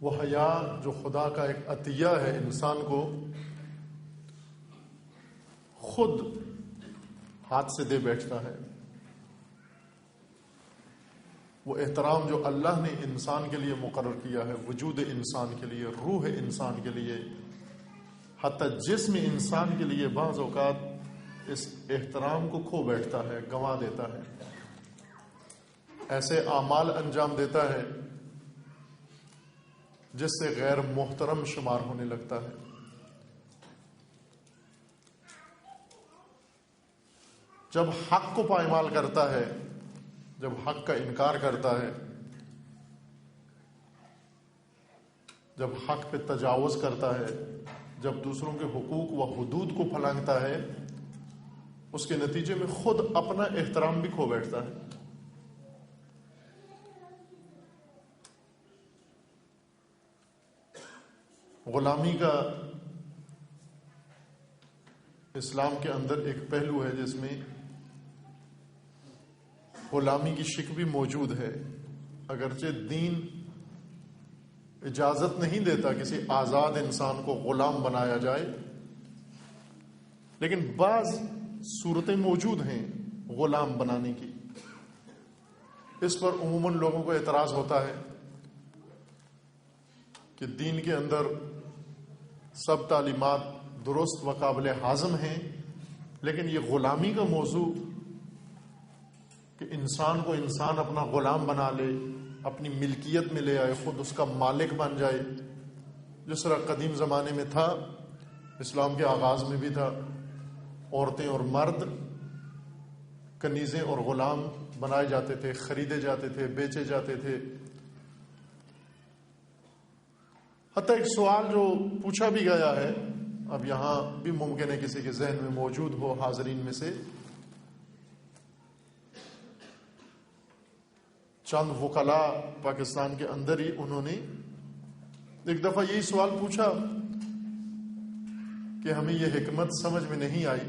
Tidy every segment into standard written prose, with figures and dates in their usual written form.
وہ حیا جو خدا کا ایک عطیہ ہے انسان کو خود ہاتھ سے دے بیٹھتا ہے. وہ احترام جو اللہ نے انسان کے لیے مقرر کیا ہے، وجود انسان کے لیے، روح انسان کے لیے، حتی جسم انسان کے لیے، بعض اوقات اس احترام کو کھو بیٹھتا ہے، گنوا دیتا ہے، ایسے اعمال انجام دیتا ہے جس سے غیر محترم شمار ہونے لگتا ہے. جب حق کو پائمال کرتا ہے، جب حق کا انکار کرتا ہے، جب حق پہ تجاوز کرتا ہے، جب دوسروں کے حقوق و حدود کو پھلانگتا ہے، اس کے نتیجے میں خود اپنا احترام بھی کھو بیٹھتا ہے. غلامی کا اسلام کے اندر ایک پہلو ہے جس میں غلامی کی شک بھی موجود ہے. اگرچہ دین اجازت نہیں دیتا کسی آزاد انسان کو غلام بنایا جائے، لیکن بعض صورتیں موجود ہیں غلام بنانے کی. اس پر عموماً لوگوں کو اعتراض ہوتا ہے کہ دین کے اندر سب تعلیمات درست و قابل ہضم ہیں، لیکن یہ غلامی کا موضوع کہ انسان کو انسان اپنا غلام بنا لے، اپنی ملکیت میں لے آئے، خود اس کا مالک بن جائے، جس طرح قدیم زمانے میں تھا، اسلام کے آغاز میں بھی تھا. عورتیں اور مرد کنیزیں اور غلام بنائے جاتے تھے، خریدے جاتے تھے، بیچے جاتے تھے. حتیٰ ایک سوال جو پوچھا بھی گیا ہے، اب یہاں بھی ممکن ہے کسی کے ذہن میں موجود ہو حاضرین میں سے، چند وکلاء پاکستان کے اندر ہی انہوں نے ایک دفعہ یہی سوال پوچھا کہ ہمیں یہ حکمت سمجھ میں نہیں آئی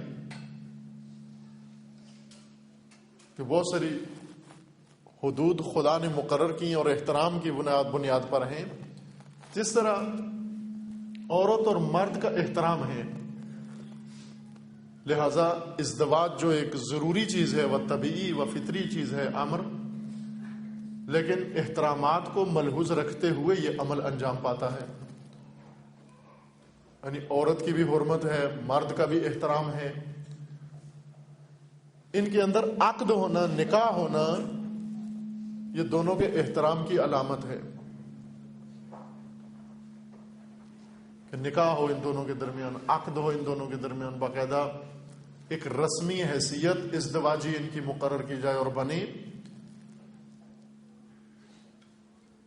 کہ بہت ساری حدود خدا نے مقرر کی اور احترام کی بنیاد پر ہیں. جس طرح عورت اور مرد کا احترام ہے، لہذا ازدواج جو ایک ضروری چیز ہے، وہ طبیعی و فطری چیز ہے، امر، لیکن احترامات کو ملحوظ رکھتے ہوئے یہ عمل انجام پاتا ہے. یعنی عورت کی بھی حرمت ہے، مرد کا بھی احترام ہے. ان کے اندر عقد ہونا، نکاح ہونا، یہ دونوں کے احترام کی علامت ہے کہ نکاح ہو ان دونوں کے درمیان، عقد ہو ان دونوں کے درمیان، باقاعدہ ایک رسمی حیثیت ازدواجی ان کی مقرر کی جائے اور بنے.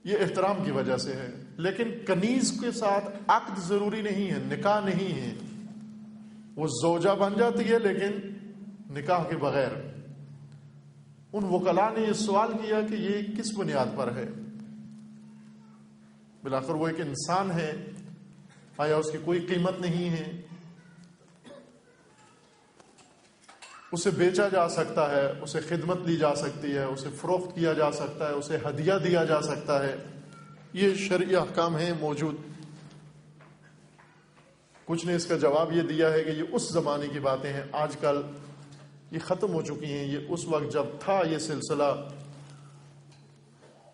یہ احترام کی وجہ سے ہے. لیکن کنیز کے ساتھ عقد ضروری نہیں ہے، نکاح نہیں ہے، وہ زوجہ بن جاتی ہے لیکن نکاح کے بغیر. ان وکلاء نے یہ سوال کیا کہ یہ کس بنیاد پر ہے؟ بالآخر وہ ایک انسان ہے، آیا اس کی کوئی قیمت نہیں ہے؟ اسے بیچا جا سکتا ہے، اسے خدمت لی جا سکتی ہے، اسے فروخت کیا جا سکتا ہے، اسے ہدیہ دیا جا سکتا ہے. یہ شرعی احکام ہیں موجود. کچھ نے اس کا جواب یہ دیا ہے کہ یہ اس زمانے کی باتیں ہیں، آج کل یہ ختم ہو چکی ہیں. یہ اس وقت جب تھا یہ سلسلہ،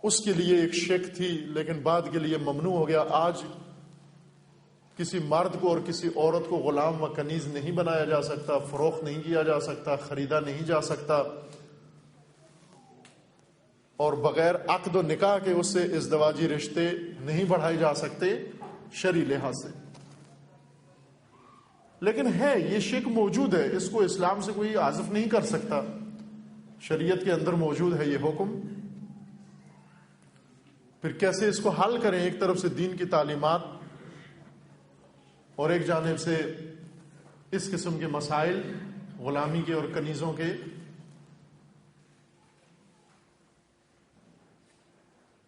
اس کے لیے ایک شک تھی، لیکن بعد کے لیے ممنوع ہو گیا. آج کسی مرد کو اور کسی عورت کو غلام و کنیز نہیں بنایا جا سکتا، فروخت نہیں کیا جا سکتا، خریدا نہیں جا سکتا، اور بغیر عقد و نکاح کے اس سے ازدواجی رشتے نہیں بڑھائے جا سکتے شرعی لحاظ سے. لیکن ہے، یہ شک موجود ہے، اس کو اسلام سے کوئی عازف نہیں کر سکتا. شریعت کے اندر موجود ہے یہ حکم. پھر کیسے اس کو حل کریں؟ ایک طرف سے دین کی تعلیمات اور ایک جانب سے اس قسم کے مسائل غلامی کے اور کنیزوں کے.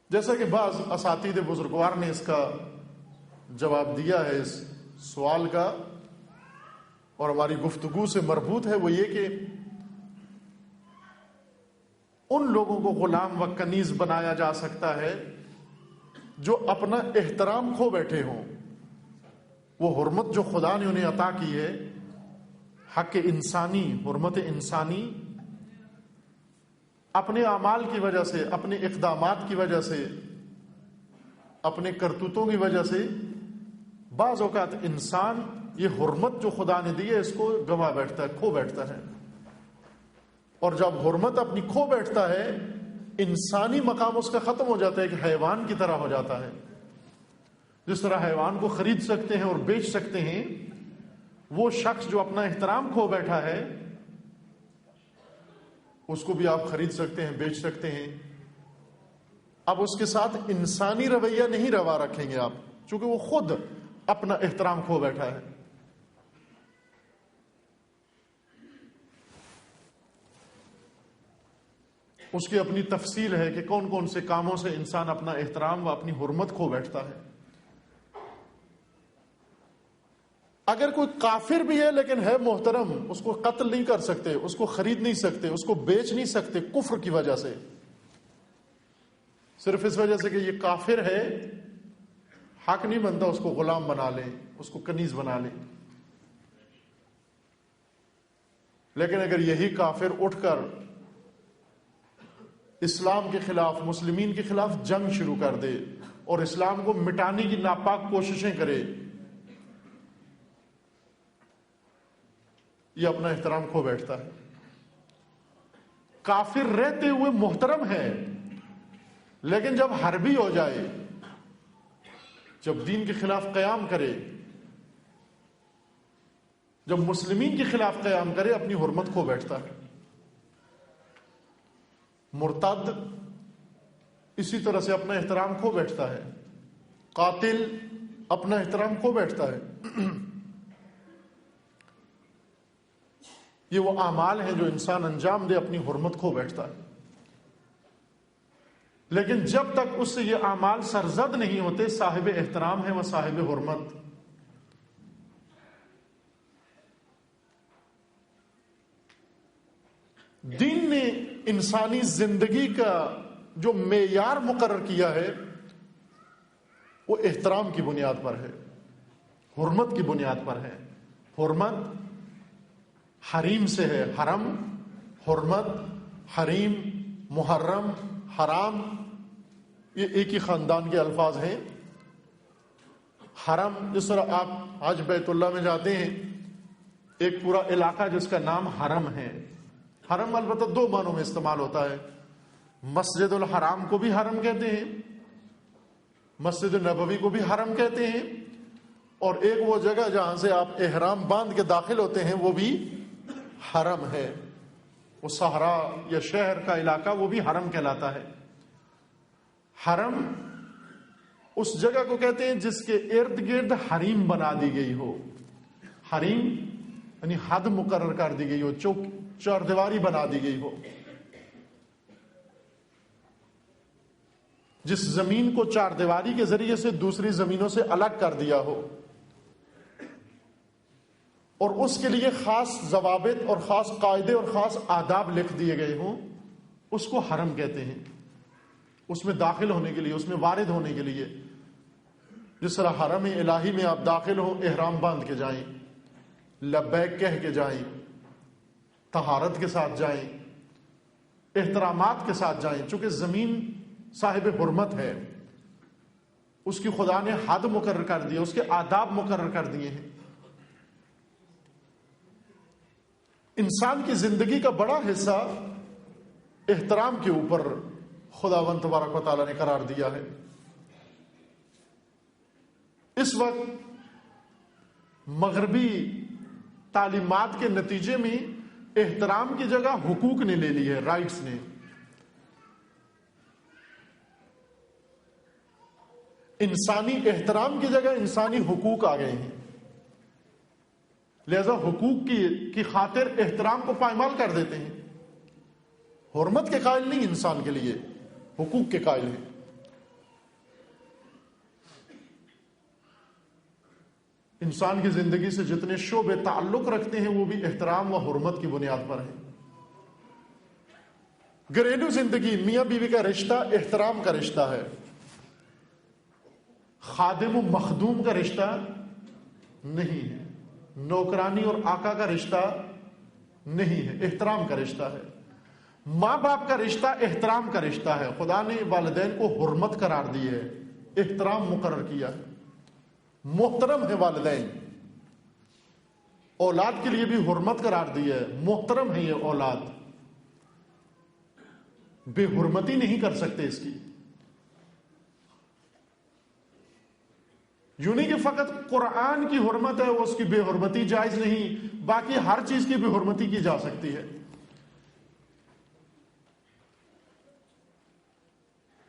جیسا کہ بعض اساتید بزرگوار نے اس کا جواب دیا ہے اس سوال کا، اور ہماری گفتگو سے مربوط ہے، وہ یہ کہ ان لوگوں کو غلام و کنیز بنایا جا سکتا ہے جو اپنا احترام کھو بیٹھے ہوں، وہ حرمت جو خدا نے انہیں عطا کی ہے، حق انسانی، حرمت انسانی، اپنے اعمال کی وجہ سے، اپنے اقدامات کی وجہ سے، اپنے کرتوتوں کی وجہ سے بعض اوقات انسان یہ حرمت جو خدا نے دی ہے اس کو گنوا بیٹھتا ہے، کھو بیٹھتا ہے. اور جب حرمت اپنی کھو بیٹھتا ہے، انسانی مقام اس کا ختم ہو جاتا ہے، کہ حیوان کی طرح ہو جاتا ہے. جس طرح حیوان کو خرید سکتے ہیں اور بیچ سکتے ہیں، وہ شخص جو اپنا احترام کھو بیٹھا ہے اس کو بھی آپ خرید سکتے ہیں، بیچ سکتے ہیں. اب اس کے ساتھ انسانی رویہ نہیں روا رکھیں گے آپ، چونکہ وہ خود اپنا احترام کھو بیٹھا ہے. اس کی اپنی تفصیل ہے کہ کون کون سے کاموں سے انسان اپنا احترام و اپنی حرمت کھو بیٹھتا ہے. اگر کوئی کافر بھی ہے لیکن ہے محترم، اس کو قتل نہیں کر سکتے، اس کو خرید نہیں سکتے، اس کو بیچ نہیں سکتے کفر کی وجہ سے، صرف اس وجہ سے کہ یہ کافر ہے، حق نہیں بنتا اس کو غلام بنا لیں، اس کو کنیز بنا لیں. لیکن اگر یہی کافر اٹھ کر اسلام کے خلاف، مسلمین کے خلاف جنگ شروع کر دے اور اسلام کو مٹانے کی ناپاک کوششیں کرے، یہ اپنا احترام کھو بیٹھتا ہے. کافر رہتے ہوئے محترم ہے، لیکن جب حربی ہو جائے، جب دین کے خلاف قیام کرے، جب مسلمین کے خلاف قیام کرے، اپنی حرمت کھو بیٹھتا ہے. مرتد اسی طرح سے اپنا احترام کھو بیٹھتا ہے. قاتل اپنا احترام کھو بیٹھتا ہے. یہ وہ اعمال ہیں جو انسان انجام دے، اپنی حرمت کھو بیٹھتا ہے. لیکن جب تک اس سے یہ اعمال سرزد نہیں ہوتے، صاحب احترام ہے وہ صاحب حرمت. دین نے انسانی زندگی کا جو معیار مقرر کیا ہے وہ احترام کی بنیاد پر ہے، حرمت کی بنیاد پر ہے. حرمت حریم سے ہے، حرم، حرمت، حریم، محرم، حرام، یہ ایک ہی خاندان کے الفاظ ہیں. حرم، جس طرح آپ حج بیت اللہ میں جاتے ہیں، ایک پورا علاقہ جس کا نام حرم ہے. حرم البتہ دو معنوں میں استعمال ہوتا ہے. مسجد الحرام کو بھی حرم کہتے ہیں، مسجد نبوی کو بھی حرم کہتے ہیں، اور ایک وہ جگہ جہاں سے آپ احرام باندھ کے داخل ہوتے ہیں وہ بھی حرم ہے. وہ صحرا یا شہر کا علاقہ وہ بھی حرم کہلاتا ہے. حرم اس جگہ کو کہتے ہیں جس کے ارد گرد حریم بنا دی گئی ہو. حریم یعنی حد مقرر کر دی گئی ہو، چار دیواری بنا دی گئی ہو. جس زمین کو چار دیواری کے ذریعے سے دوسری زمینوں سے الگ کر دیا ہو، اور اس کے لیے خاص ضوابط اور خاص قاعدے اور خاص آداب لکھ دیے گئے ہوں، اس کو حرم کہتے ہیں. اس میں داخل ہونے کے لیے، اس میں وارد ہونے کے لیے، جس طرح حرم الہی میں آپ داخل ہوں، احرام باندھ کے جائیں، لبیک کہہ کے جائیں، طہارت کے ساتھ جائیں، احترامات کے ساتھ جائیں. چونکہ زمین صاحب حرمت ہے، اس کی خدا نے حد مقرر کر دی، اس کے آداب مقرر کر دیے ہیں. انسان کی زندگی کا بڑا حصہ احترام کے اوپر خداوند تبارک و تعالیٰ نے قرار دیا ہے. اس وقت مغربی تعلیمات کے نتیجے میں احترام کی جگہ حقوق نے لے لی ہے، رائٹس نے. انسانی احترام کی جگہ انسانی حقوق آ گئے ہیں. لہذا حقوق کی خاطر احترام کو پائمال کر دیتے ہیں. حرمت کے قائل نہیں انسان کے لیے، حقوق کے قائل ہیں. انسان کی زندگی سے جتنے شعبے تعلق رکھتے ہیں وہ بھی احترام و حرمت کی بنیاد پر ہیں. گھریلو زندگی، میاں بیوی کا رشتہ احترام کا رشتہ ہے. خادم و مخدوم کا رشتہ نہیں ہے، نوکرانی اور آقا کا رشتہ نہیں ہے، احترام کا رشتہ ہے۔ ماں باپ کا رشتہ احترام کا رشتہ ہے۔ خدا نے والدین کو حرمت قرار دی ہے، احترام مقرر کیا ہے، محترم ہے والدین۔ اولاد کے لیے بھی حرمت قرار دی ہے، محترم ہے یہ اولاد، بے حرمتی نہیں کر سکتے اس کی۔ یوں نہیں کہ فقط قرآن کی حرمت ہے، وہ اس کی بے حرمتی جائز نہیں، باقی ہر چیز کی بے حرمتی کی جا سکتی ہے۔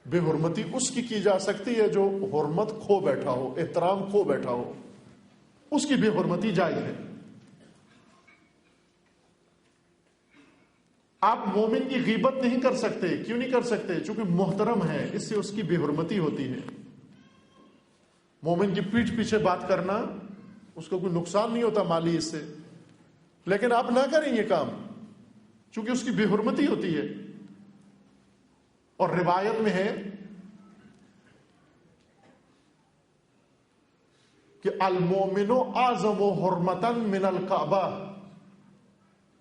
بے حرمتی اس کی جا سکتی ہے جو حرمت کھو بیٹھا ہو، احترام کھو بیٹھا ہو، اس کی بے حرمتی جائز ہے۔ آپ مومن کی غیبت نہیں کر سکتے، کیوں نہیں کر سکتے؟ چونکہ محترم ہے، اس سے اس کی بے حرمتی ہوتی ہے۔ مومن کی پیٹھ پیچھے بات کرنا، اس کو کوئی نقصان نہیں ہوتا مالی اس سے، لیکن آپ نہ کریں یہ کام، چونکہ اس کی بے حرمتی ہوتی ہے۔ اور روایت میں ہے کہ المومن اعظم حرمتا من الکعبہ،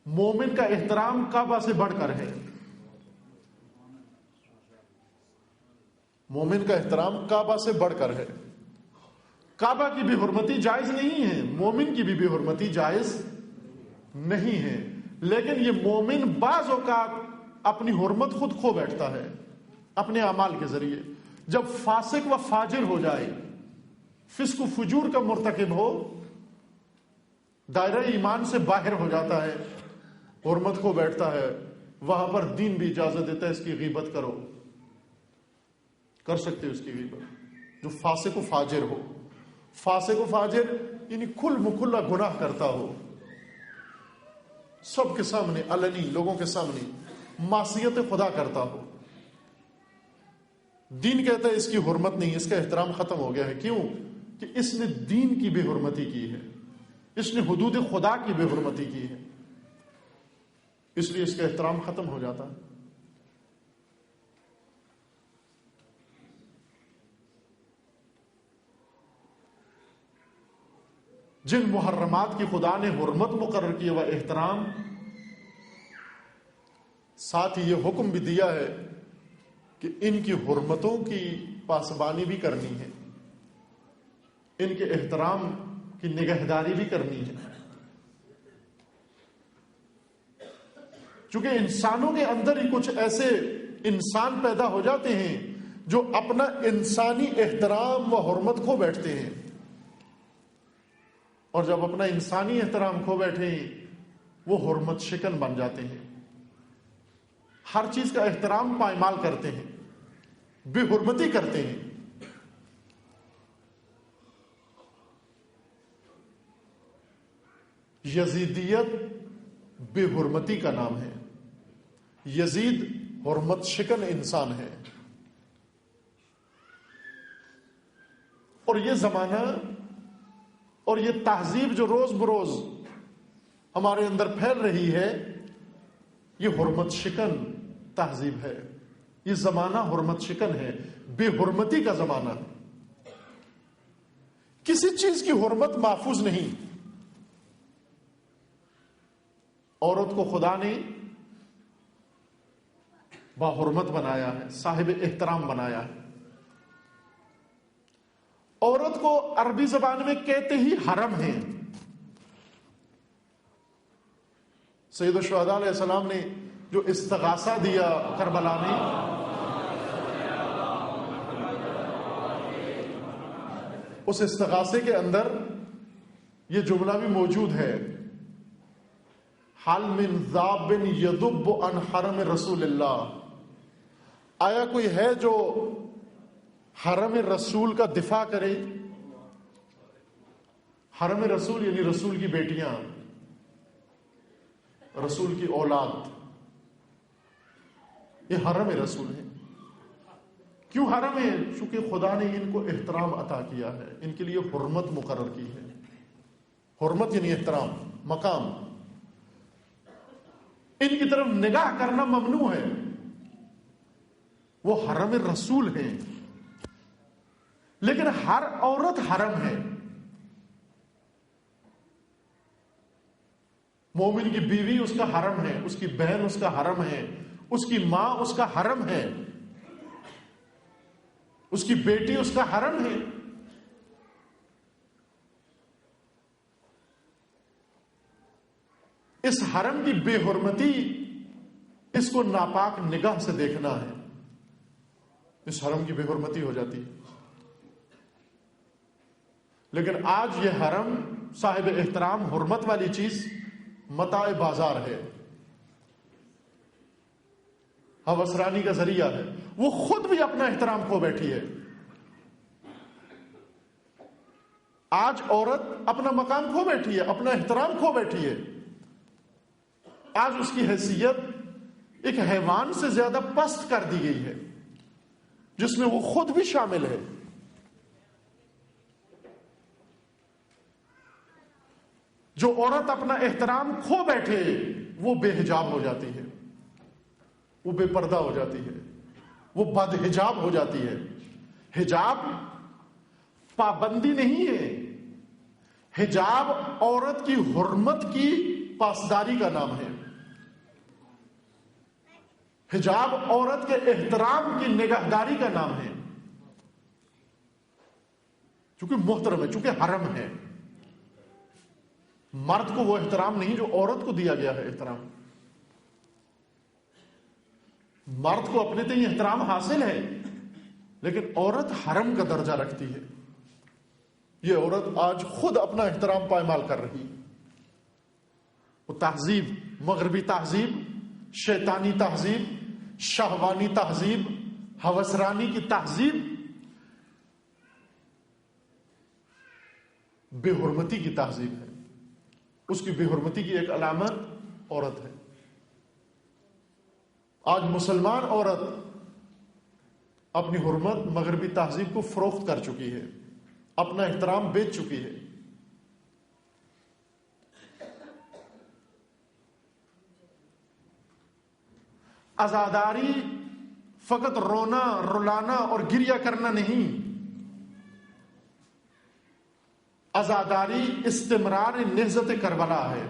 مومن کا احترام کعبہ سے بڑھ کر ہے۔ مومن کا احترام کعبہ سے بڑھ کر ہے۔ کعبہ کی بے حرمتی جائز نہیں ہے، مومن کی بھی بے حرمتی جائز نہیں ہے، لیکن یہ مومن بعض اوقات اپنی حرمت خود کھو بیٹھتا ہے اپنے اعمال کے ذریعے۔ جب فاسق و فاجر ہو جائے، فسق و فجور کا مرتکب ہو، دائرہ ایمان سے باہر ہو جاتا ہے، حرمت کو بیٹھتا ہے، وہاں پر دین بھی اجازت دیتا ہے اس کی غیبت کرو، کر سکتے اس کی غیبت۔ جو فاسق و فاجر ہو، فاسق و فاجر یعنی کھل مکھلا گناہ کرتا ہو، سب کے سامنے علنی، لوگوں کے سامنے معصیت خدا کرتا ہو، دین کہتا ہے اس کی حرمت نہیں، اس کا احترام ختم ہو گیا ہے۔ کیوں؟ کہ اس نے دین کی بے حرمتی کی ہے، اس نے حدود خدا کی بے حرمتی کی ہے، اس لیے اس کا احترام ختم ہو جاتا ہے۔ جن محرمات کی خدا نے حرمت مقرر کی وہ احترام، ساتھ ہی یہ حکم بھی دیا ہے کہ ان کی حرمتوں کی پاسبانی بھی کرنی ہے، ان کے احترام کی نگہداری بھی کرنی ہے۔ چونکہ انسانوں کے اندر ہی کچھ ایسے انسان پیدا ہو جاتے ہیں جو اپنا انسانی احترام و حرمت کھو بیٹھتے ہیں، اور جب اپنا انسانی احترام کھو بیٹھے ہیں وہ حرمت شکن بن جاتے ہیں، ہر چیز کا احترام پائمال کرتے ہیں، بے حرمتی کرتے ہیں۔ یزیدیت بے حرمتی کا نام ہے، یزید حرمت شکن انسان ہے۔ اور یہ زمانہ اور یہ تہذیب جو روز بروز ہمارے اندر پھیل رہی ہے، یہ حرمت شکن تہذیب ہے، یہ زمانہ حرمت شکن ہے، بے حرمتی کا زمانہ ہے۔ کسی چیز کی حرمت محفوظ نہیں۔ عورت کو خدا نے باحرمت بنایا ہے، صاحب احترام بنایا ہے۔ عورت کو عربی زبان میں کہتے ہی حرم ہے۔ سید الشہداء علیہ السلام نے جو استغاثہ دیا کربلا میں، اس استغاثے کے اندر یہ جملہ بھی موجود ہے، حل من ذاب یذب عن حرم رسول اللہ، آیا کوئی ہے جو حرم رسول کا دفاع کرے؟ حرم رسول یعنی رسول کی بیٹیاں، رسول کی اولاد، یہ حرم رسول ہے۔ کیوں حرم ہے؟ چونکہ خدا نے ان کو احترام عطا کیا ہے، ان کے لیے حرمت مقرر کی ہے۔ حرمت یعنی احترام، مقام، ان کی طرف نگاہ کرنا ممنوع ہے، وہ حرم رسول ہیں۔ لیکن ہر عورت حرم ہے. مومن کی بیوی اس کا حرم ہے، اس کی بہن اس کا حرم ہے، اس کی ماں اس کا حرم ہے، اس کی بیٹی اس کا حرم ہے. اس حرم کی بے حرمتی، اس کو ناپاک نگاہ سے دیکھنا ہے، اس حرم کی بے حرمتی ہو جاتی ہے. لیکن آج یہ حرم صاحب احترام حرمت والی چیز متاع بازار ہے، ہوسرانی کا ذریعہ ہے. وہ خود بھی اپنا احترام کھو بیٹھی ہے. آج عورت اپنا مقام کھو بیٹھی ہے، اپنا احترام کھو بیٹھی ہے. آج اس کی حیثیت ایک حیوان سے زیادہ پست کر دی گئی ہے، جس میں وہ خود بھی شامل ہے. جو عورت اپنا احترام کھو بیٹھے وہ بے حجاب ہو جاتی ہے، وہ بے پردہ ہو جاتی ہے، وہ بد حجاب ہو جاتی ہے. حجاب پابندی نہیں ہے، حجاب عورت کی حرمت کی پاسداری کا نام ہے. حجاب عورت کے احترام کی نگہداری کا نام ہے، چونکہ محترم ہے، چونکہ حرم ہے. مرد کو وہ احترام نہیں جو عورت کو دیا گیا ہے احترام. مرد کو اپنے تئیں احترام حاصل ہے، لیکن عورت حرم کا درجہ رکھتی ہے. یہ عورت آج خود اپنا احترام پائمال کر رہی ہے. وہ تہذیب، مغربی تہذیب، شیطانی تہذیب، شہوانی تہذیب، ہوسرانی کی تہذیب بے حرمتی کی تہذیب ہے. اس کی بے حرمتی کی ایک علامت عورت ہے. آج مسلمان عورت اپنی حرمت مغربی تہذیب کو فروخت کر چکی ہے، اپنا احترام بیچ چکی ہے. عزاداری فقط رونا، رلانا اور گریہ کرنا نہیں. عزاداری استمرار نہضت کربلا ہے.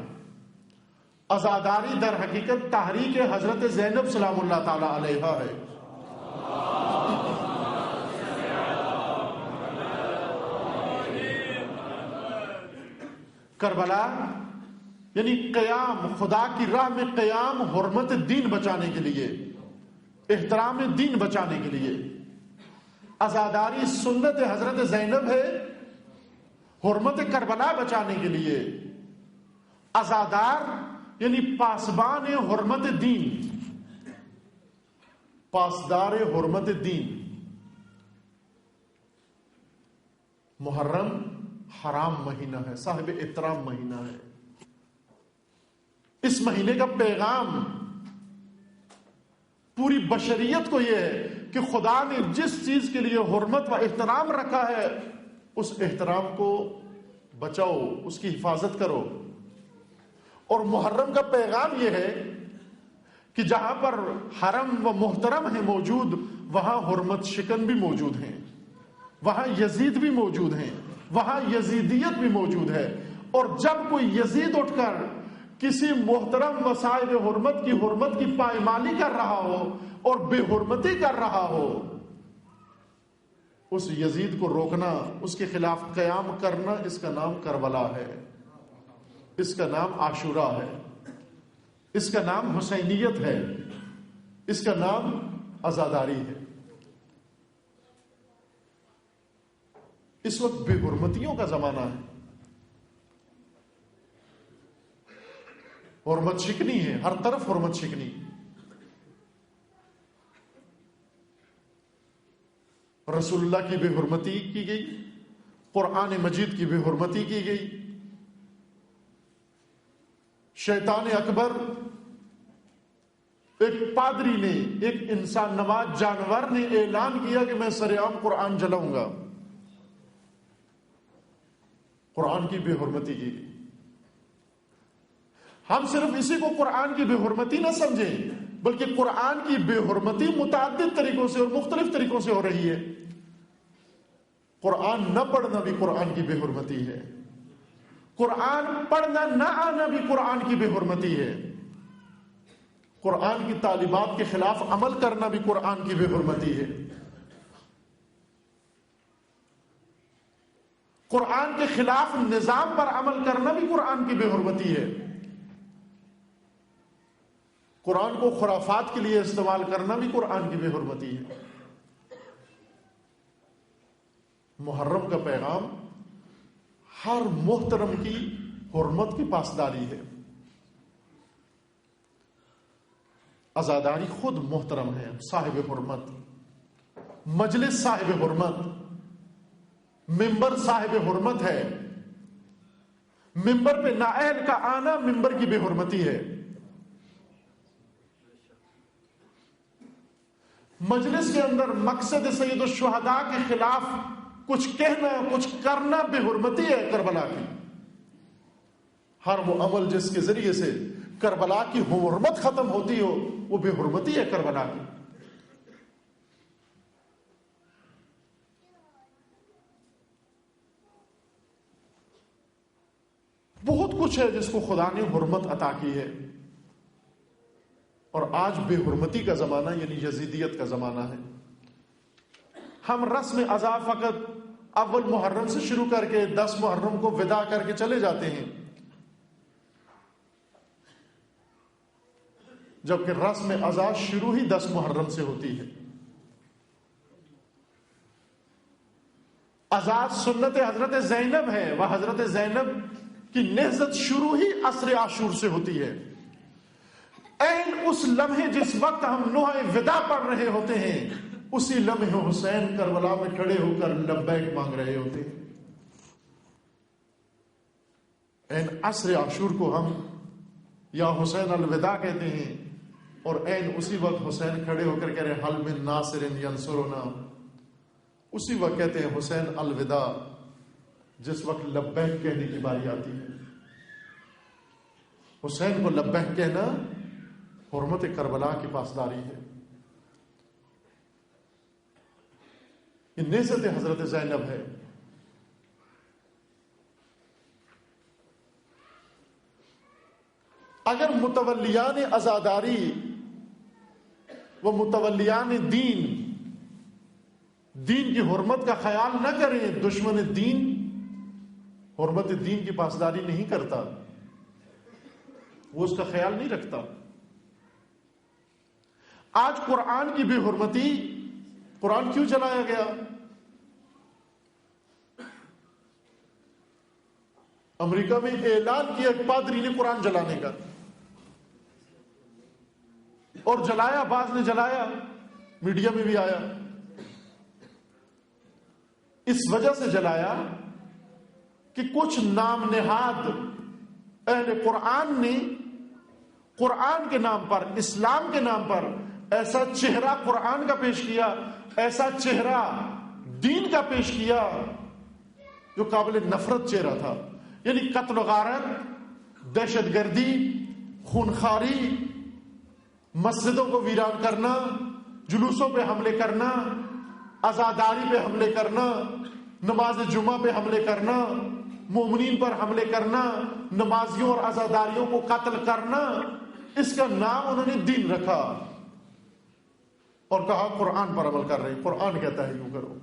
عزاداری در حقیقت تحریک حضرت زینب سلام اللہ تعالی علیہا ہے. کربلا یعنی قیام، خدا کی راہ میں قیام، حرمت دین بچانے کے لیے، احترام دین بچانے کے لیے. عزاداری سنت حضرت زینب ہے، حرمت کربلا بچانے کے لیے. عزادار یعنی پاسبان حرمت دین، پاسدار حرمت دین. محرم حرام مہینہ ہے، صاحب احترام مہینہ ہے. اس مہینے کا پیغام پوری بشریت کو یہ ہے کہ خدا نے جس چیز کے لیے حرمت و احترام رکھا ہے اس احترام کو بچاؤ، اس کی حفاظت کرو. اور محرم کا پیغام یہ ہے کہ جہاں پر حرم و محترم ہے موجود، وہاں حرمت شکن بھی موجود ہیں، وہاں یزید بھی موجود ہیں، وہاں یزیدیت بھی موجود ہے. اور جب کوئی یزید اٹھ کر کسی محترم وسائل حرمت کی پائمالی کر رہا ہو اور بے حرمتی کر رہا ہو، اس یزید کو روکنا، اس کے خلاف قیام کرنا، اس کا نام کربلا ہے، اس کا نام عاشورہ ہے، اس کا نام حسینیت ہے، اس کا نام عزاداری ہے. اس وقت بے حرمتیوں کا زمانہ ہے، حرمت شکنی ہے، ہر طرف حرمت شکنی. رسول اللہ کی بے حرمتی کی گئی، قرآن مجید کی بے حرمتی کی گئی. شیطان اکبر، ایک پادری نے، ایک انسان نواز جانور نے اعلان کیا کہ میں سرعام قرآن جلاؤں گا. قرآن کی بے حرمتی کی گئی. ہم صرف اسی کو قرآن کی بے حرمتی نہ سمجھیں، بلکہ قرآن کی بے حرمتی متعدد طریقوں سے اور مختلف طریقوں سے ہو رہی ہے. قرآن نہ پڑھنا بھی قرآن کی بے حرمتی ہے، قرآن پڑھنا نہ آنا بھی قرآن کی بے حرمتی ہے، قرآن کی تعلیمات کے خلاف عمل کرنا بھی قرآن کی بے حرمتی ہے، قرآن کے خلاف نظام پر عمل کرنا بھی قرآن کی بے حرمتی ہے، قرآن کو خرافات کے لیے استعمال کرنا بھی قرآن کی بے حرمتی ہے۔ محرم کا پیغام ہر محترم کی حرمت کی پاسداری ہے۔ عزاداری خود محترم ہے، صاحب حرمت، مجلس صاحب حرمت، ممبر صاحب حرمت ہے، ممبر پہ نااہل کا آنا ممبر کی بے حرمتی ہے۔ مجلس کے اندر مقصد سید الشہداء کے خلاف کچھ کہنا کچھ کرنا بے حرمتی ہے کربلا کی۔ ہر وہ عمل جس کے ذریعے سے کربلا کی حرمت ختم ہوتی ہو وہ بے حرمتی ہے کربلا کی۔ بہت کچھ ہے جس کو خدا نے حرمت عطا کی ہے، اور آج بے حرمتی کا زمانہ یعنی یزیدیت کا زمانہ ہے۔ ہم رسم عزا فقط اول محرم سے شروع کر کے 10 محرم کو ودا کر کے چلے جاتے ہیں، جبکہ رسم عزا شروع ہی 10 محرم سے ہوتی ہے۔ عزا سنت حضرت زینب ہے، وہ حضرت زینب کی نہضت شروع ہی عصر عاشور سے ہوتی ہے۔ این اس لمحے جس وقت ہم نوحہ ودا پڑھ رہے ہوتے ہیں، اسی لمحے حسین کربلا میں کھڑے ہو کر لبیک مانگ رہے ہوتے ہیں۔ این عصر عاشور کو ہم یا حسین الوداع کہتے ہیں، اور این اسی وقت حسین کھڑے ہو کر کہہ رہے حل من ناصر ینصرنا، اسی وقت کہتے ہیں حسین الوداع جس وقت لبیک کہنے کی باری آتی ہے۔ حسین کو لبیک کہنا حرمت کربلا کی پاسداری ہے۔ یہ نہضت حضرت زینب ہے۔ اگر متولیان عزاداری و متولیان دین کی حرمت کا خیال نہ کریں، دشمن دین حرمت دین کی پاسداری نہیں کرتا، وہ اس کا خیال نہیں رکھتا۔ آج قرآن کی بے حرمتی، قرآن کیوں جلایا گیا؟ امریکہ میں اعلان کیا ایک پادری نے قرآن جلانے کا، اور جلایا، بعض نے جلایا، میڈیا میں بھی آیا۔ اس وجہ سے جلایا کہ کچھ نام نہاد اہل قرآن نے قرآن کے نام پر، اسلام کے نام پر ایسا چہرہ قرآن کا پیش کیا، ایسا چہرہ دین کا پیش کیا جو قابل نفرت چہرہ تھا، یعنی قتل و غارت، دہشت گردی، خونخواری، مسجدوں کو ویران کرنا، جلوسوں پہ حملے کرنا، عزاداری پہ حملے کرنا، نماز جمعہ پہ حملے کرنا، مومنین پر حملے کرنا، نمازیوں اور عزاداریوں کو قتل کرنا، اس کا نام انہوں نے دین رکھا اور کہا قرآن پر عمل کر رہے ہیں، قرآن کہتا ہے یوں کرو۔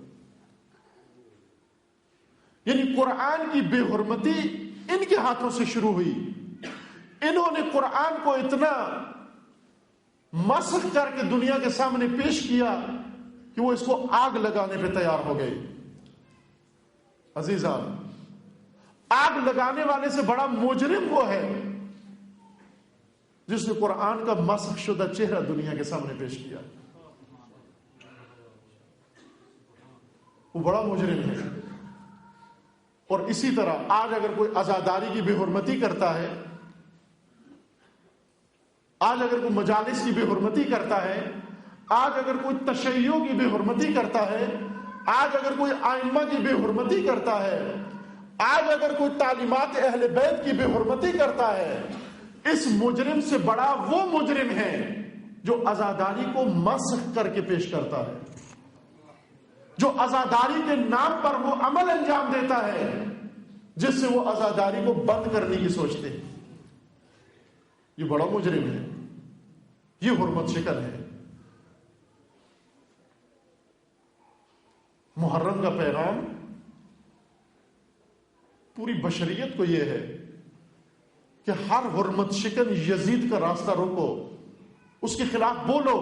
یعنی قرآن کی بے حرمتی ان کے ہاتھوں سے شروع ہوئی۔ انہوں نے قرآن کو اتنا مسخ کر کے دنیا کے سامنے پیش کیا کہ وہ اس کو آگ لگانے پہ تیار ہو گئے۔ عزیزان، آگ لگانے والے سے بڑا مجرم وہ ہے جس نے قرآن کا مسخ شدہ چہرہ دنیا کے سامنے پیش کیا، وہ بڑا مجرم ہے۔ اور اسی طرح آج اگر کوئی عزاداری کی بے حرمتی کرتا ہے، آج اگر کوئی مجالس کی بے حرمتی کرتا ہے، آج اگر کوئی تشیع کی بے حرمتی کرتا ہے، آج اگر کوئی ائمہ کی بے حرمتی کرتا ہے، آج اگر کوئی تعلیمات اہل بیت کی بے حرمتی کرتا ہے، اس مجرم سے بڑا وہ مجرم ہے جو عزاداری کو مسخ کر کے پیش کرتا ہے۔ جو عزاداری کے نام پر وہ عمل انجام دیتا ہے جس سے وہ عزاداری کو بند کرنے کی سوچتے ہیں، یہ بڑا مجرم ہے، یہ حرمت شکن ہے۔ محرم کا پیغام پوری بشریت کو یہ ہے کہ ہر حرمت شکن یزید کا راستہ روکو، اس کے خلاف بولو،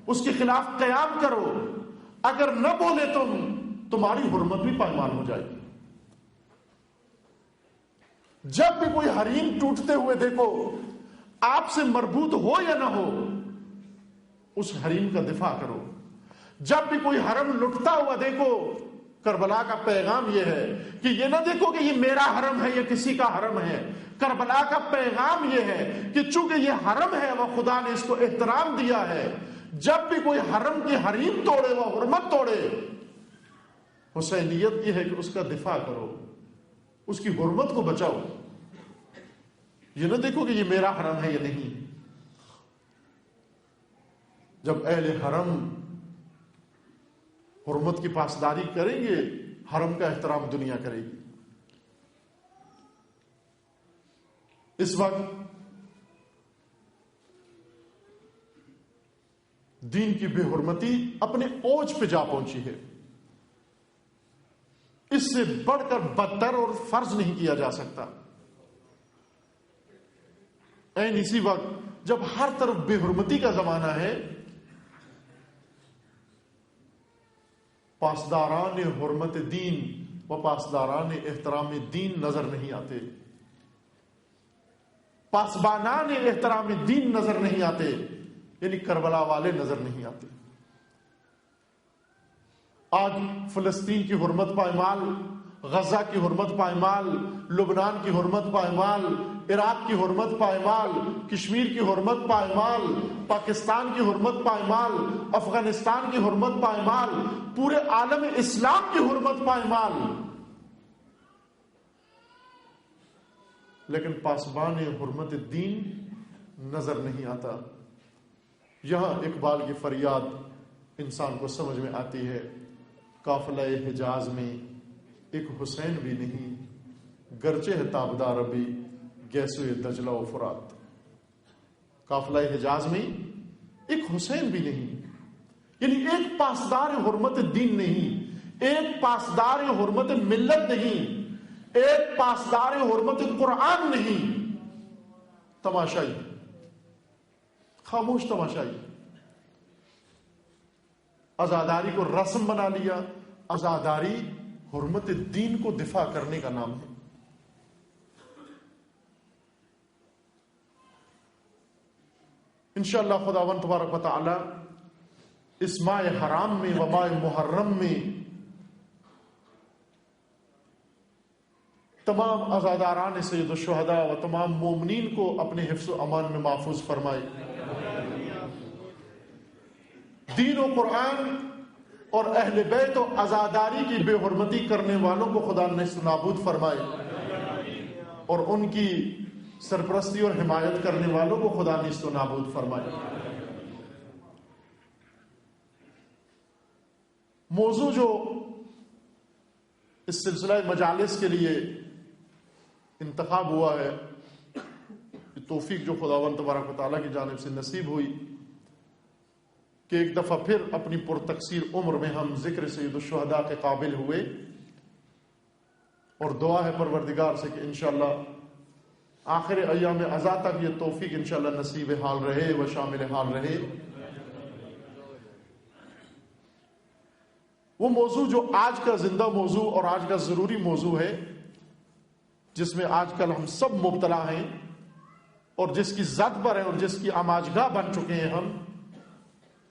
اس کے خلاف قیام کرو، اگر نہ بولے تمہاری حرمت بھی پائمال ہو جائے گی۔ جب بھی کوئی حریم ٹوٹتے ہوئے دیکھو، آپ سے مربوط ہو یا نہ ہو، اس حریم کا دفاع کرو۔ جب بھی کوئی حرم لٹتا ہوا دیکھو، کربلا کا پیغام یہ ہے کہ یہ نہ دیکھو کہ یہ میرا حرم ہے یا کسی کا حرم ہے، کربلا کا پیغام یہ ہے کہ چونکہ یہ حرم ہے وہ خدا نے اس کو احترام دیا ہے، جب بھی کوئی حرم کی حریم توڑے، وہ حرمت توڑے، حسینیت یہ ہے کہ اس کا دفاع کرو، اس کی حرمت کو بچاؤ۔ یہ نہ دیکھو کہ یہ میرا حرم ہے یا نہیں۔ جب اہل حرم حرمت کی پاسداری کریں گے، حرم کا احترام دنیا کرے گی۔ اس وقت دین کی بے حرمتی اپنے اوج پہ جا پہنچی ہے، اس سے بڑھ کر بدتر اور فرض نہیں کیا جا سکتا۔ اسی وقت جب ہر طرف بے حرمتی کا زمانہ ہے، پاسداران حرمت دین و پاسداران احترام دین نظر نہیں آتے، پاسبانان احترام دین نظر نہیں آتے، یعنی کربلا والے نظر نہیں آتے۔ آج فلسطین کی حرمت پائمال، غزہ کی حرمت پائمال، لبنان کی حرمت پائمال، عراق کی حرمت پائمال، کشمیر کی حرمت پائمال، پاکستان کی حرمت پائمال، افغانستان کی حرمت پائمال، پورے عالم اسلام کی حرمت پائمال، لیکن پاسبان حرمت دین نظر نہیں آتا۔ یہاں اقبال کی فریاد انسان کو سمجھ میں آتی ہے، قافلہ حجاز میں ایک حسین بھی نہیں، گرچہ ہے تابدار ابھی گیسوئے دجلہ و فرات۔ قافلہ حجاز میں ایک حسین بھی نہیں، یعنی ایک پاسدار حرمت دین نہیں، ایک پاسدار حرمت ملت نہیں، ایک پاسدار حرمت قرآن نہیں، تماشائی، خاموش تماشائی۔ عزاداری کو رسم بنا لیا۔ عزاداری حرمت دین کو دفاع کرنے کا نام ہے۔ انشاءاللہ خداوند تبارک و تعالی اس ماہ حرام میں و ماہ محرم میں تمام عزاداران سید الشہداء و تمام مومنین کو اپنے حفظ و امان میں محفوظ فرمائے۔ دین و قرآن اور اہل بیت و عزاداری کی بے حرمتی کرنے والوں کو خدا نے نابود فرمائے، اور ان کی سرپرستی اور حمایت کرنے والوں کو خدا نے نابود فرمائے۔ موضوع جو اس سلسلہ مجالس کے لیے انتخاب ہوا ہے، توفیق جو خداوند تبارک و تعالیٰ کی جانب سے نصیب ہوئی کہ ایک دفعہ پھر اپنی پرتقصیر عمر میں ہم ذکر سید الشہداء کے قابل ہوئے، اور دعا ہے پروردگار سے کہ انشاءاللہ آخر ایام عزا تک یہ توفیق انشاءاللہ نصیب حال رہے و شامل حال رہے۔ وہ موضوع جو آج کا زندہ موضوع اور آج کا ضروری موضوع ہے، جس میں آج کل ہم سب مبتلا ہیں اور جس کی زد پر ہیں اور جس کی آماجگاہ بن چکے ہیں ہم،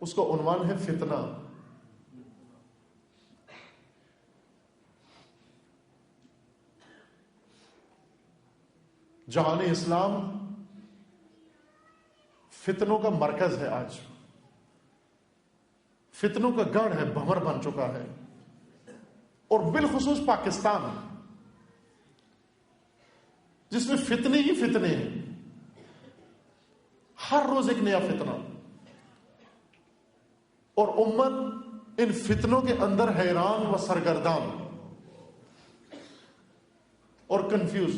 اس کا عنوان ہے فتنہ۔ جہان اسلام فتنوں کا مرکز ہے، آج فتنوں کا گڑھ ہے، بھنور بن چکا ہے، اور بالخصوص پاکستان جس میں فتنے ہی فتنے ہیں، ہر روز ایک نیا فتنہ، اور امت ان فتنوں کے اندر حیران و سرگردان اور کنفیوز،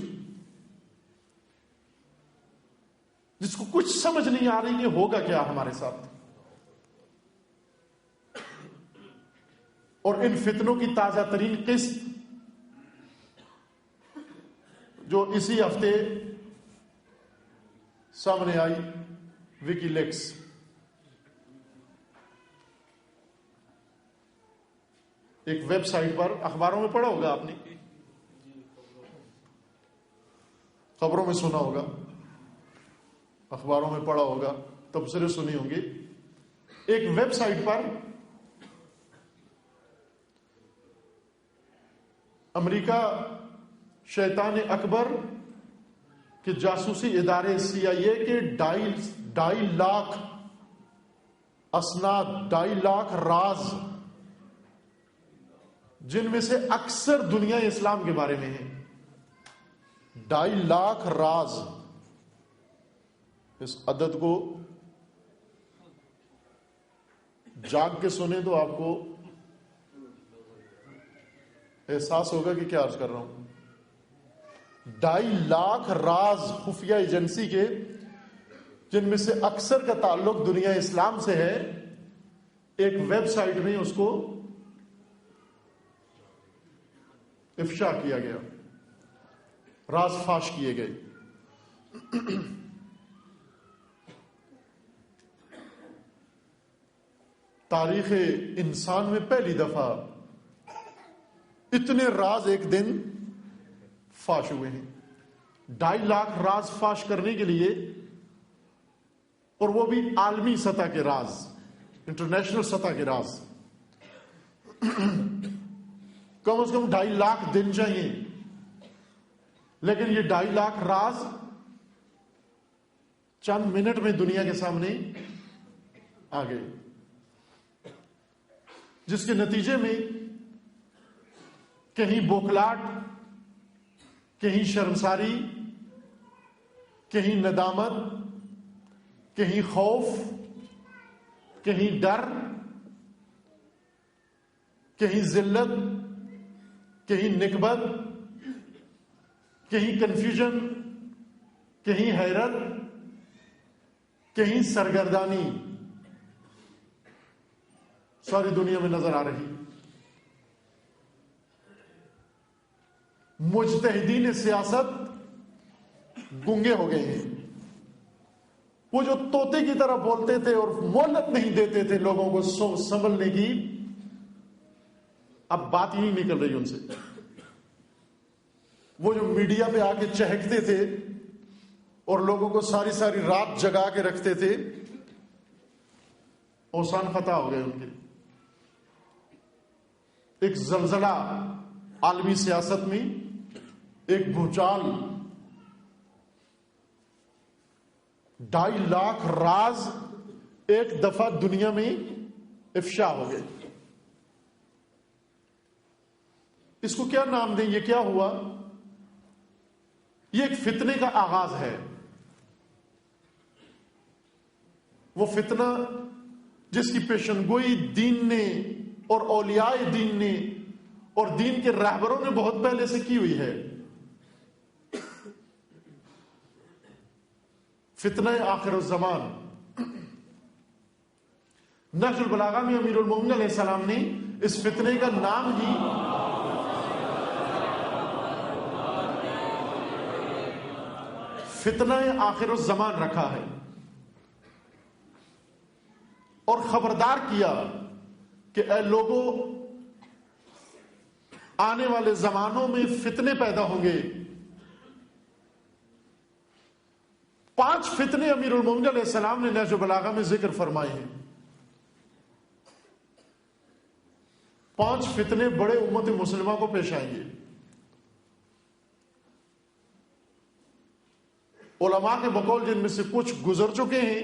جس کو کچھ سمجھ نہیں آ رہی کہ ہوگا کیا ہمارے ساتھ. اور ان فتنوں کی تازہ ترین قسط جو اسی ہفتے سامنے آئی، وکی لیکس. ایک ویب سائٹ پر، اخباروں میں پڑھا ہوگا آپ نے، خبروں میں سنا ہوگا، اخباروں میں پڑھا ہوگا، تبصرے سنی ہوں گے. ایک ویب سائٹ پر امریکہ شیطان اکبر کے جاسوسی ادارے CIA کے 2.5 لاکھ اسناد، 2.5 لاکھ راز، جن میں سے اکثر دنیا اسلام کے بارے میں ہیں. 2.5 لاکھ راز. اس عدد کو جاگ کے سنیں تو آپ کو احساس ہوگا کہ کیا عرض کر رہا ہوں. 2.5 لاکھ راز خفیہ ایجنسی کے، جن میں سے اکثر کا تعلق دنیا اسلام سے ہے، ایک ویب سائٹ میں اس کو افشا کیا گیا، راز فاش کیے گئے. تاریخ انسان میں پہلی دفعہ اتنے راز ایک دن فاش ہوئے ہیں. 2.5 لاکھ راز فاش کرنے کے لیے، اور وہ بھی عالمی سطح کے راز، انٹرنیشنل سطح کے راز، کم از کم 2.5 لاکھ دن چاہیے. لیکن یہ 2.5 لاکھ راز چند منٹ میں دنیا کے سامنے آ گئے، جس کے نتیجے میں کہیں بوکھلاٹ، کہیں شرمساری، کہیں ندامت، کہیں خوف، کہیں ڈر، کہیں ذلت، کہیں نکبت، کہیں کنفیوژن، کہیں حیرت، کہیں سرگردانی ساری دنیا میں نظر آ رہی. مجتہدین سیاست گونگے ہو گئے ہیں. وہ جو طوطے کی طرح بولتے تھے اور مہلت نہیں دیتے تھے لوگوں کو سنبھلنے کی، اب بات ہی نہیں نکل رہی ان سے. وہ جو میڈیا پہ آ کے چہکتے تھے اور لوگوں کو ساری ساری رات جگا کے رکھتے تھے، اوسان خطا ہو گئے ان کے. ایک زلزلہ عالمی سیاست میں، ایک بھوچال، 2.5 لاکھ راز ایک دفعہ دنیا میں افشا ہو گئے. اس کو کیا نام دیں؟ یہ کیا ہوا؟ یہ ایک فتنے کا آغاز ہے. وہ فتنہ جس کی پیشنگوئی دین نے اور اولیاء دین نے اور دین کے رہبروں نے بہت پہلے سے کی ہوئی ہے. فتنہ آخر الزمان. نہج البلاغہ میں امیر المومنین علیہ السلام نے اس فتنے کا نام ہی فتنہ آخر الزمان رکھا ہے، اور خبردار کیا کہ اے لوگوں، آنے والے زمانوں میں فتنے پیدا ہوں گے. 5 فتنے امیر المومنین علیہ السلام نے نہج البلاغہ میں ذکر فرمائے ہیں. 5 فتنے بڑے امت مسلمہ کو پیش آئیں گے. علماء کے بقول جن میں سے کچھ گزر چکے ہیں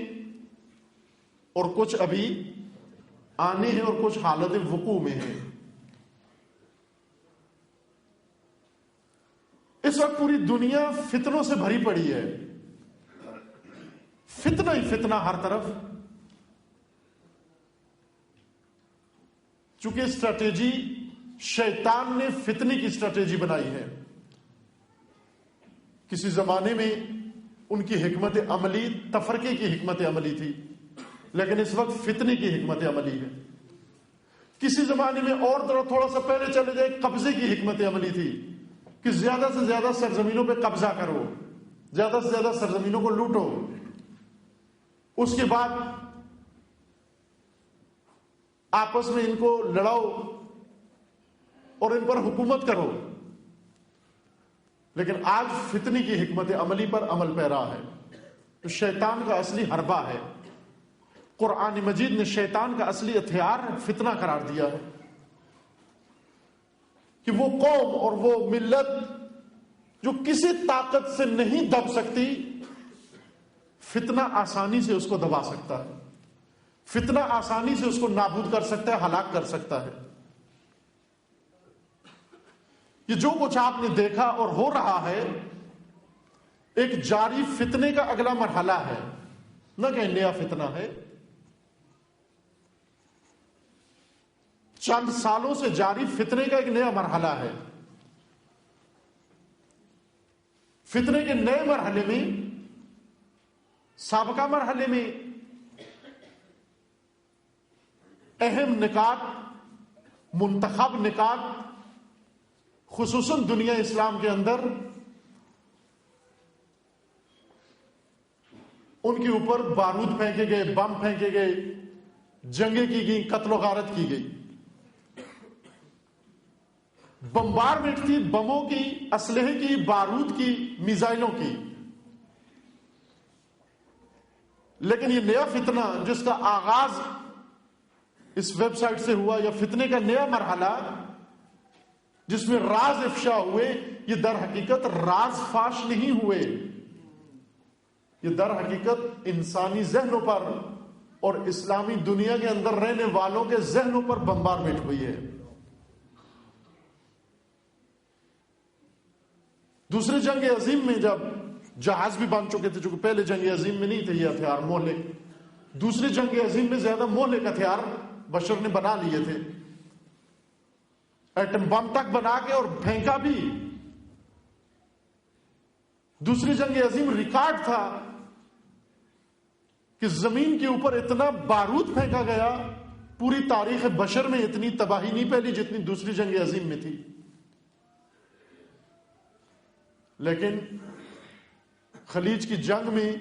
اور کچھ ابھی آنے ہیں اور کچھ حالت وقوع میں ہیں. اس وقت پوری دنیا فتنوں سے بھری پڑی ہے، فتنہ ہی فتنہ ہر طرف. چونکہ اسٹریٹجی شیطان نے فتنے کی اسٹریٹجی بنائی ہے. کسی زمانے میں ان کی حکمت عملی تفرقے کی حکمت عملی تھی، لیکن اس وقت فتنے کی حکمت عملی ہے. کسی زمانے میں اور تھوڑا سا پہلے چلے جائے قبضے کی حکمت عملی تھی کہ زیادہ سے زیادہ سرزمینوں پہ قبضہ کرو، زیادہ سے زیادہ سرزمینوں کو لوٹو. اس کے بعد آپس میں ان کو لڑاؤ اور ان پر حکومت کرو. لیکن آج فتنی کی حکمت عملی پر عمل پیرا ہے. تو شیطان کا اصلی حربہ ہے. قرآن مجید نے شیطان کا اصلی ہتھیار فتنہ قرار دیا ہے کہ وہ قوم اور وہ ملت جو کسی طاقت سے نہیں دب سکتی، فتنہ آسانی سے اس کو دبا سکتا ہے، فتنہ آسانی سے اس کو نابود کر سکتا ہے، ہلاک کر سکتا ہے. یہ جو کچھ آپ نے دیکھا اور ہو رہا ہے ایک جاری فتنے کا اگلا مرحلہ ہے، نہ کہ نیا فتنہ ہے. چند سالوں سے جاری فتنے کا ایک نیا مرحلہ ہے. فتنے کے نئے مرحلے میں، سابقہ مرحلے میں اہم نکات، منتخب نکات، خصوصاً دنیا اسلام کے اندر ان کے اوپر بارود پھینکے گئے، بم پھینکے گئے، جنگیں کی گئی، قتل و غارت کی گئی. بمبارمنٹ تھی، بموں کی، اسلحے کی، بارود کی، میزائلوں کی. لیکن یہ نیا فتنہ جس کا آغاز اس ویب سائٹ سے ہوا، یا فتنے کا نیا مرحلہ جس میں راز افشا ہوئے، یہ در حقیقت راز فاش نہیں ہوئے. یہ در حقیقت انسانی ذہنوں پر اور اسلامی دنیا کے اندر رہنے والوں کے ذہنوں پر بمبارمنٹ ہوئی ہے. دوسری جنگ عظیم میں جب جہاز بھی بن چکے تھے، چونکہ پہلے جنگ عظیم میں نہیں تھے یہ ہتھیار مہلک، دوسری جنگ عظیم میں زیادہ مہلک ہتھیار بشر نے بنا لیے تھے. ایٹم بم تک بنا کے اور پھینکا بھی. دوسری جنگ عظیم ریکارڈ تھا کہ زمین کے اوپر اتنا بارود پھینکا گیا، پوری تاریخ بشر میں اتنی تباہی نہیں پھیلی جتنی دوسری جنگ عظیم میں تھی. لیکن خلیج کی جنگ میں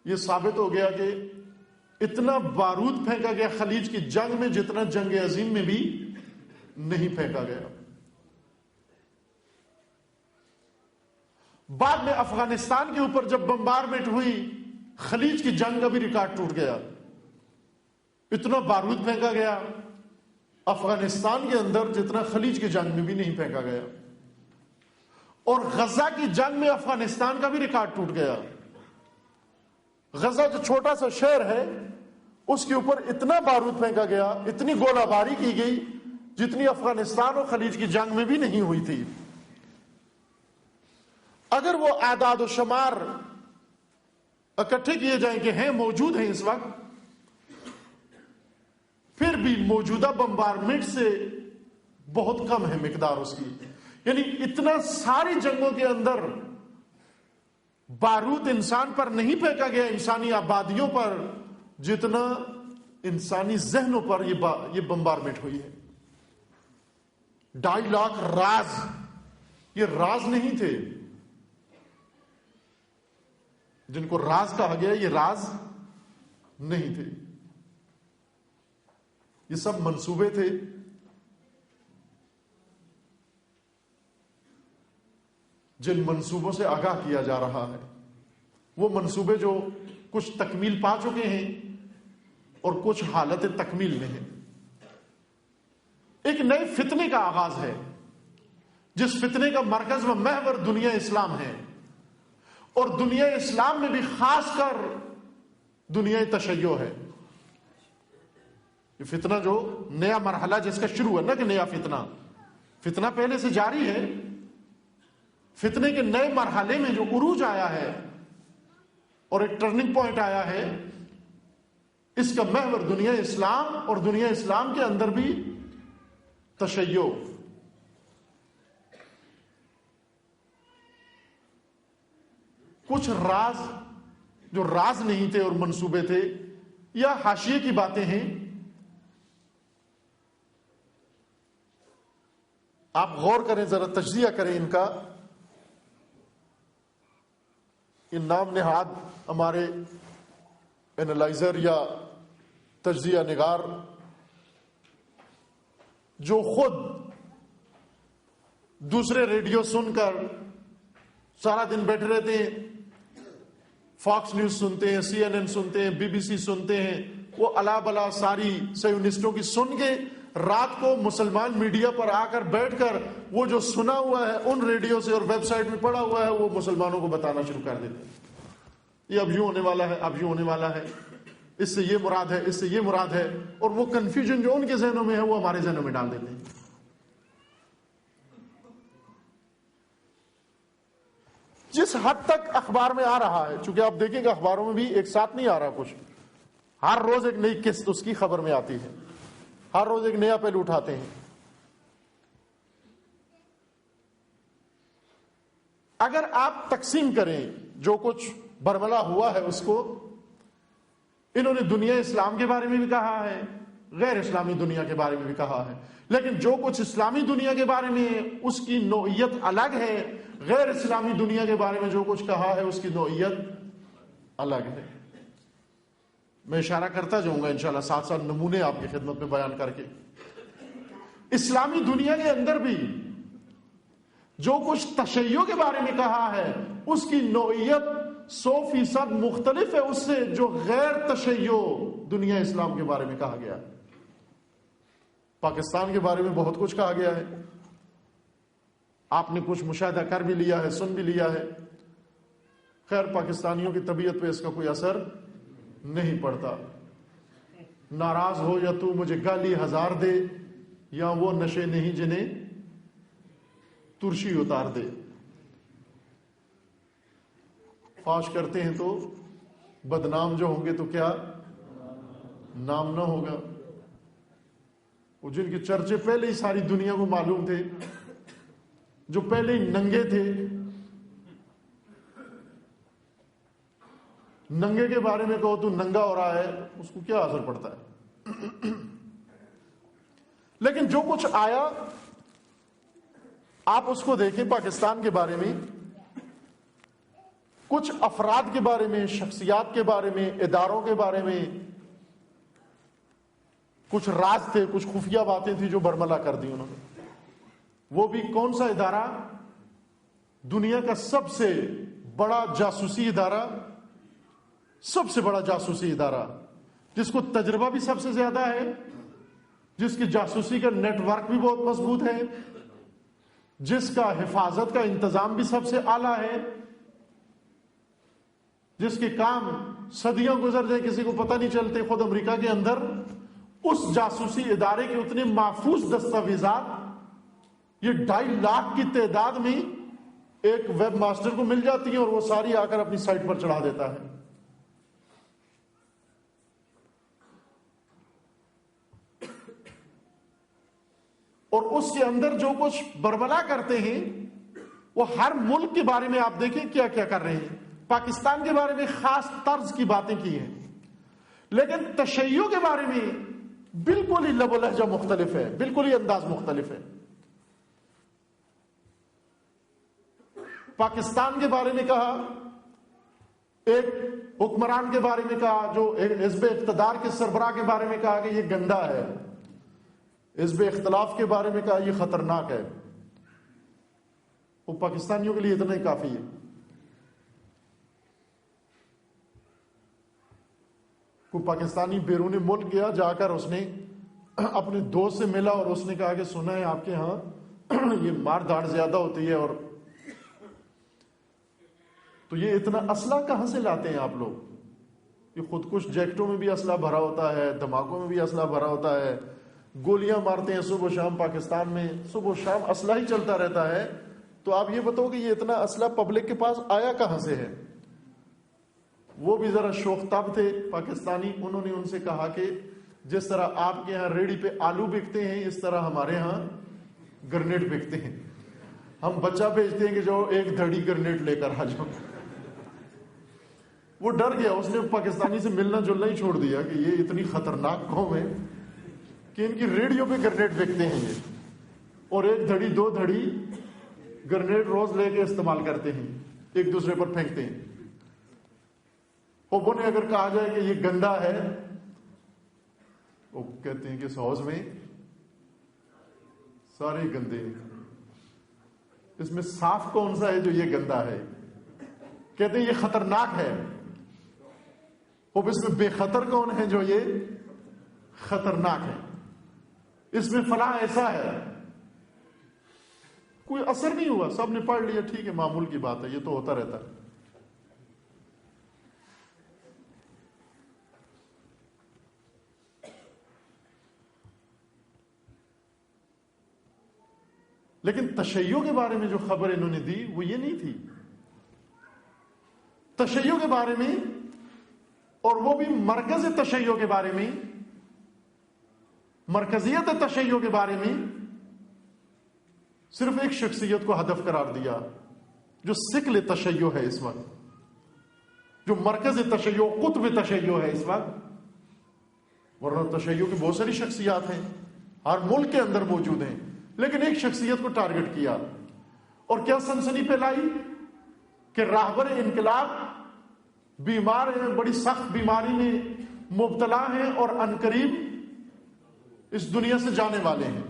یہ ثابت ہو گیا کہ اتنا بارود پھینکا گیا خلیج کی جنگ میں جتنا جنگ عظیم میں بھی نہیں پھینکا گیا. بعد میں افغانستان کے اوپر جب بمبارمنٹ ہوئی، خلیج کی جنگ کا بھی ریکارڈ ٹوٹ گیا. اتنا بارود پھینکا گیا افغانستان کے اندر جتنا خلیج کی جنگ میں بھی نہیں پھینکا گیا. اور غزہ کی جنگ میں افغانستان کا بھی ریکارڈ ٹوٹ گیا. غزہ جو چھوٹا سا شہر ہے اس کے اوپر اتنا بارود پھینکا گیا، اتنی گولہ باری کی گئی جتنی افغانستان اور خلیج کی جنگ میں بھی نہیں ہوئی تھی. اگر وہ اعداد و شمار اکٹھے کیے جائیں کہ ہیں، موجود ہیں اس وقت، پھر بھی موجودہ بمبارمنٹ سے بہت کم ہے مقدار اس کی. یعنی اتنا ساری جنگوں کے اندر بارود انسان پر نہیں پھینکا گیا، انسانی آبادیوں پر، جتنا انسانی ذہنوں پر یہ بمبارمنٹ ہوئی ہے. 2.5 لاکھ راز، یہ راز نہیں تھے جن کو راز کہا گیا، یہ راز نہیں تھے. یہ سب منصوبے تھے. جن منصوبوں سے آگاہ کیا جا رہا ہے، وہ منصوبے جو کچھ تکمیل پا چکے ہیں اور کچھ حالت تکمیل میں ہیں. ایک نئے فتنے کا آغاز ہے جس فتنے کا مرکز و محور دنیا اسلام ہے، اور دنیا اسلام میں بھی خاص کر دنیا تشیع ہے. یہ فتنہ جو نیا مرحلہ جس کا شروع ہے، نہ کہ نیا فتنہ پہلے سے جاری ہے. فتنے کے نئے مرحلے میں جو عروج آیا ہے اور ایک ٹرننگ پوائنٹ آیا ہے، اس کا محور دنیا اسلام، اور دنیا اسلام کے اندر بھی تشیع. کچھ راز جو راز نہیں تھے اور منصوبے تھے یا حاشیے کی باتیں ہیں، آپ غور کریں، ذرا تجزیہ کریں ان کا. ان نام نہاد ہمارے اینالائزر یا تجزیہ نگار جو خود دوسرے ریڈیو سن کر سارا دن بیٹھے رہتے ہیں، فاکس نیوز سنتے ہیں، CNN سنتے ہیں، BBC سنتے ہیں، وہ الا بلا ساری صہیونسٹوں کی سن کے رات کو مسلمان میڈیا پر آ کر بیٹھ کر وہ جو سنا ہوا ہے ان ریڈیو سے اور ویب سائٹ میں پڑا ہوا ہے وہ مسلمانوں کو بتانا شروع کر دیتے ہیں. یہ اب یوں ہونے والا ہے، اب یوں ہونے والا ہے، اس سے یہ مراد ہے، اس سے یہ مراد ہے، اور وہ کنفیوژن جو ان کے ذہنوں میں ہے وہ ہمارے ذہنوں میں ڈال دیتے ہیں. جس حد تک اخبار میں آ رہا ہے، چونکہ آپ دیکھیں کہ اخباروں میں بھی ایک ساتھ نہیں آ رہا کچھ، ہر روز ایک نئی قسط اس کی خبر میں آتی ہے، ہر روز ایک نیا پہلو اٹھاتے ہیں. اگر آپ تقسیم کریں جو کچھ برملا ہوا ہے اس کو، انہوں نے دنیا اسلام کے بارے میں بھی کہا ہے، غیر اسلامی دنیا کے بارے میں بھی کہا ہے، لیکن جو کچھ اسلامی دنیا کے بارے میں اس کی نوعیت الگ ہے، غیر اسلامی دنیا کے بارے میں جو کچھ کہا ہے اس کی نوعیت الگ ہے. میں اشارہ کرتا جاؤں گا انشاءاللہ ساتھ ساتھ نمونے آپ کی خدمت میں بیان کر کے. اسلامی دنیا کے اندر بھی جو کچھ تشیع کے بارے میں کہا ہے اس کی نوعیت 100% مختلف ہے اس سے جو غیر تشیع دنیا اسلام کے بارے میں کہا گیا. پاکستان کے بارے میں بہت کچھ کہا گیا ہے، آپ نے کچھ مشاہدہ کر بھی لیا ہے، سن بھی لیا ہے. خیر پاکستانیوں کی طبیعت پہ اس کا کوئی اثر نہیں پڑتا. ناراض ہو یا تو مجھے گالی ہزار دے، یا وہ نشے نہیں جنہیں ترشی اتار دے. فاش کرتے ہیں تو بدنام جو ہوں گے تو کیا نام نہ ہوگا. وہ جن کے چرچے پہلے ہی ساری دنیا کو معلوم تھے، جو پہلے ہی ننگے تھے، ننگے کے بارے میں کہو تو ننگا ہو رہا ہے، اس کو کیا اثر پڑتا ہے. لیکن جو کچھ آیا آپ اس کو دیکھیں. پاکستان کے بارے میں کچھ افراد کے بارے میں، شخصیات کے بارے میں، اداروں کے بارے میں کچھ راز تھے، کچھ خفیہ باتیں تھیں جو برملا کر دی انہوں نے. وہ بھی کون سا ادارہ؟ دنیا کا سب سے بڑا جاسوسی ادارہ، سب سے بڑا جاسوسی ادارہ، جس کو تجربہ بھی سب سے زیادہ ہے، جس کی جاسوسی کا نیٹ ورک بھی بہت مضبوط ہے، جس کا حفاظت کا انتظام بھی سب سے اعلیٰ ہے، جس کے کام صدیاں گزر جائیں کسی کو پتہ نہیں چلتے. خود امریکہ کے اندر اس جاسوسی ادارے کے اتنے محفوظ دستاویزات یہ 2.5 لاکھ کی تعداد میں ایک ویب ماسٹر کو مل جاتی ہیں اور وہ ساری آ کر اپنی سائٹ پر چڑھا دیتا ہے. اور اس کے اندر جو کچھ برملا کرتے ہیں وہ ہر ملک کے بارے میں آپ دیکھیں کیا کیا کر رہے ہیں. پاکستان کے بارے میں خاص طرز کی باتیں کی ہیں، لیکن تشیع کے بارے میں بالکل ہی لب و لہجہ مختلف ہے، بالکل ہی انداز مختلف ہے. پاکستان کے بارے میں کہا، ایک حکمران کے بارے میں کہا جو حزب اقتدار کے سربراہ کے بارے میں کہا کہ یہ گندا ہے، حزب اختلاف کے بارے میں کہا یہ خطرناک ہے. وہ پاکستانیوں کے لیے اتنا ہی کافی ہے. کوئی پاکستانی بیرون ملک گیا، جا کر اس نے اپنے دوست سے ملا اور اس نے کہا کہ سنا ہے آپ کے ہاں یہ مار داڑ زیادہ ہوتی ہے، اور تو یہ اتنا اسلحہ کہاں سے لاتے ہیں آپ لوگ؟ یہ خود کش جیکٹوں میں بھی اسلحہ بھرا ہوتا ہے، دھماکوں میں بھی اسلحہ بھرا ہوتا ہے، گولیاں مارتے ہیں صبح و شام. پاکستان میں صبح و شام اسلحہ ہی چلتا رہتا ہے. تو آپ یہ بتاؤ کہ یہ اتنا اسلحہ پبلک کے پاس آیا کہاں سے ہے؟ وہ بھی ذرا شوخ طب تھے پاکستانی. انہوں نے ان سے کہا کہ جس طرح آپ کے یہاں ریڑھی پہ آلو بکتے ہیں اس طرح ہمارے ہاں گرنیڈ بکتے ہیں. ہم بچہ بھیجتے ہیں کہ جو ایک دھڑی گرنیڈ لے کر آ جاؤ. وہ ڈر گیا, اس نے پاکستانی سے ملنا جلنا ہی چھوڑ دیا کہ یہ اتنی خطرناک قوم ہے کہ ان کی ریڑھیوں پہ گرنیڈ بکتے ہیں یہ, اور ایک دھڑی 2 دھڑی گرنیڈ روز لے کے استعمال کرتے ہیں, ایک دوسرے پر پھینکتے ہیں. وہ نے اگر کہا جائے کہ یہ گندا ہے, وہ کہتے ہیں کہ اس ہاؤس میں سارے گندے ہیں, اس میں صاف کون سا ہے جو یہ گندا ہے. کہتے ہیں یہ خطرناک ہے. اب اس میں بے خطر کون ہے جو یہ خطرناک ہے. اس میں فلاں ایسا ہے. کوئی اثر نہیں ہوا, سب نے پڑھ لیا, ٹھیک ہے معمول کی بات ہے, یہ تو ہوتا رہتا ہے. لیکن تشیع کے بارے میں جو خبر انہوں نے دی وہ یہ نہیں تھی. تشیع کے بارے میں, اور وہ بھی مرکز تشیع کے بارے میں, مرکزیت تشیع کے بارے میں صرف ایک شخصیت کو ہدف قرار دیا جو سکل تشیع ہے اس وقت, جو مرکز تشیع, قطب تشیع ہے اس وقت. ورنہ تشیع کی بہت ساری شخصیات ہیں, ہر ملک کے اندر موجود ہیں, لیکن ایک شخصیت کو ٹارگٹ کیا. اور کیا سنسنی پھیلائی کہ راہبر انقلاب بیمار ہیں, بڑی سخت بیماری میں مبتلا ہیں اور عنقریب اس دنیا سے جانے والے ہیں.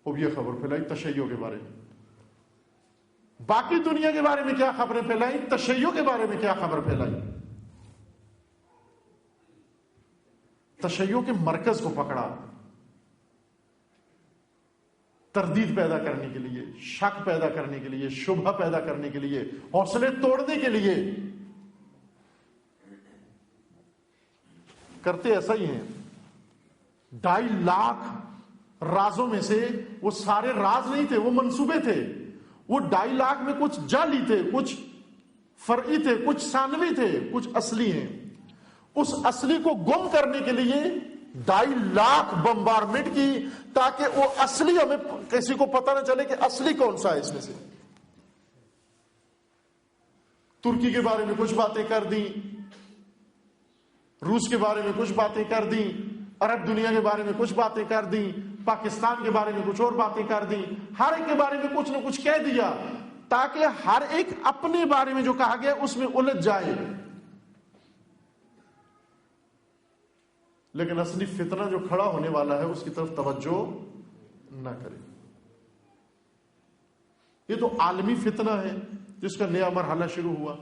اب یہ خبر پھیلائی تشیع کے بارے میں. باقی دنیا کے بارے میں کیا خبریں پھیلائی, تشیع کے بارے میں کیا خبر پھیلائی. تشیع کے مرکز کو پکڑا, تردید پیدا کرنے کے لیے, شک پیدا کرنے کے لیے, شبہ پیدا کرنے کے لیے, حوصلے توڑنے کے لیے. کرتے ایسا ہی ہیں. 2.5 لاکھ رازوں میں سے وہ سارے راز نہیں تھے, وہ منصوبے تھے. وہ 2.5 لاکھ میں کچھ جعلی تھے, کچھ فرعی تھے, کچھ ثانوی تھے, کچھ اصلی ہیں. اس اصلی کو گم کرنے کے لیے 2.5 لاکھ بمبارمنٹ کی, تاکہ وہ اصلی ہمیں کسی کو پتہ نہ چلے کہ اصلی کون سا ہے اس میں سے. ترکی کے بارے میں کچھ باتیں کر دیں, روس کے بارے میں کچھ باتیں کر دیں, عرب دنیا کے بارے میں کچھ باتیں کر دیں, پاکستان کے بارے میں کچھ اور باتیں کر دیں. ہر ایک کے بارے میں کچھ نہ کچھ کہہ دیا, تاکہ ہر ایک اپنے بارے میں جو کہا گیا اس میں الجھ جائے. لیکن اصلی فتنہ جو کھڑا ہونے والا ہے اس کی طرف توجہ نہ کرے. یہ تو عالمی فتنہ ہے جس کا نیا مرحلہ شروع ہوا.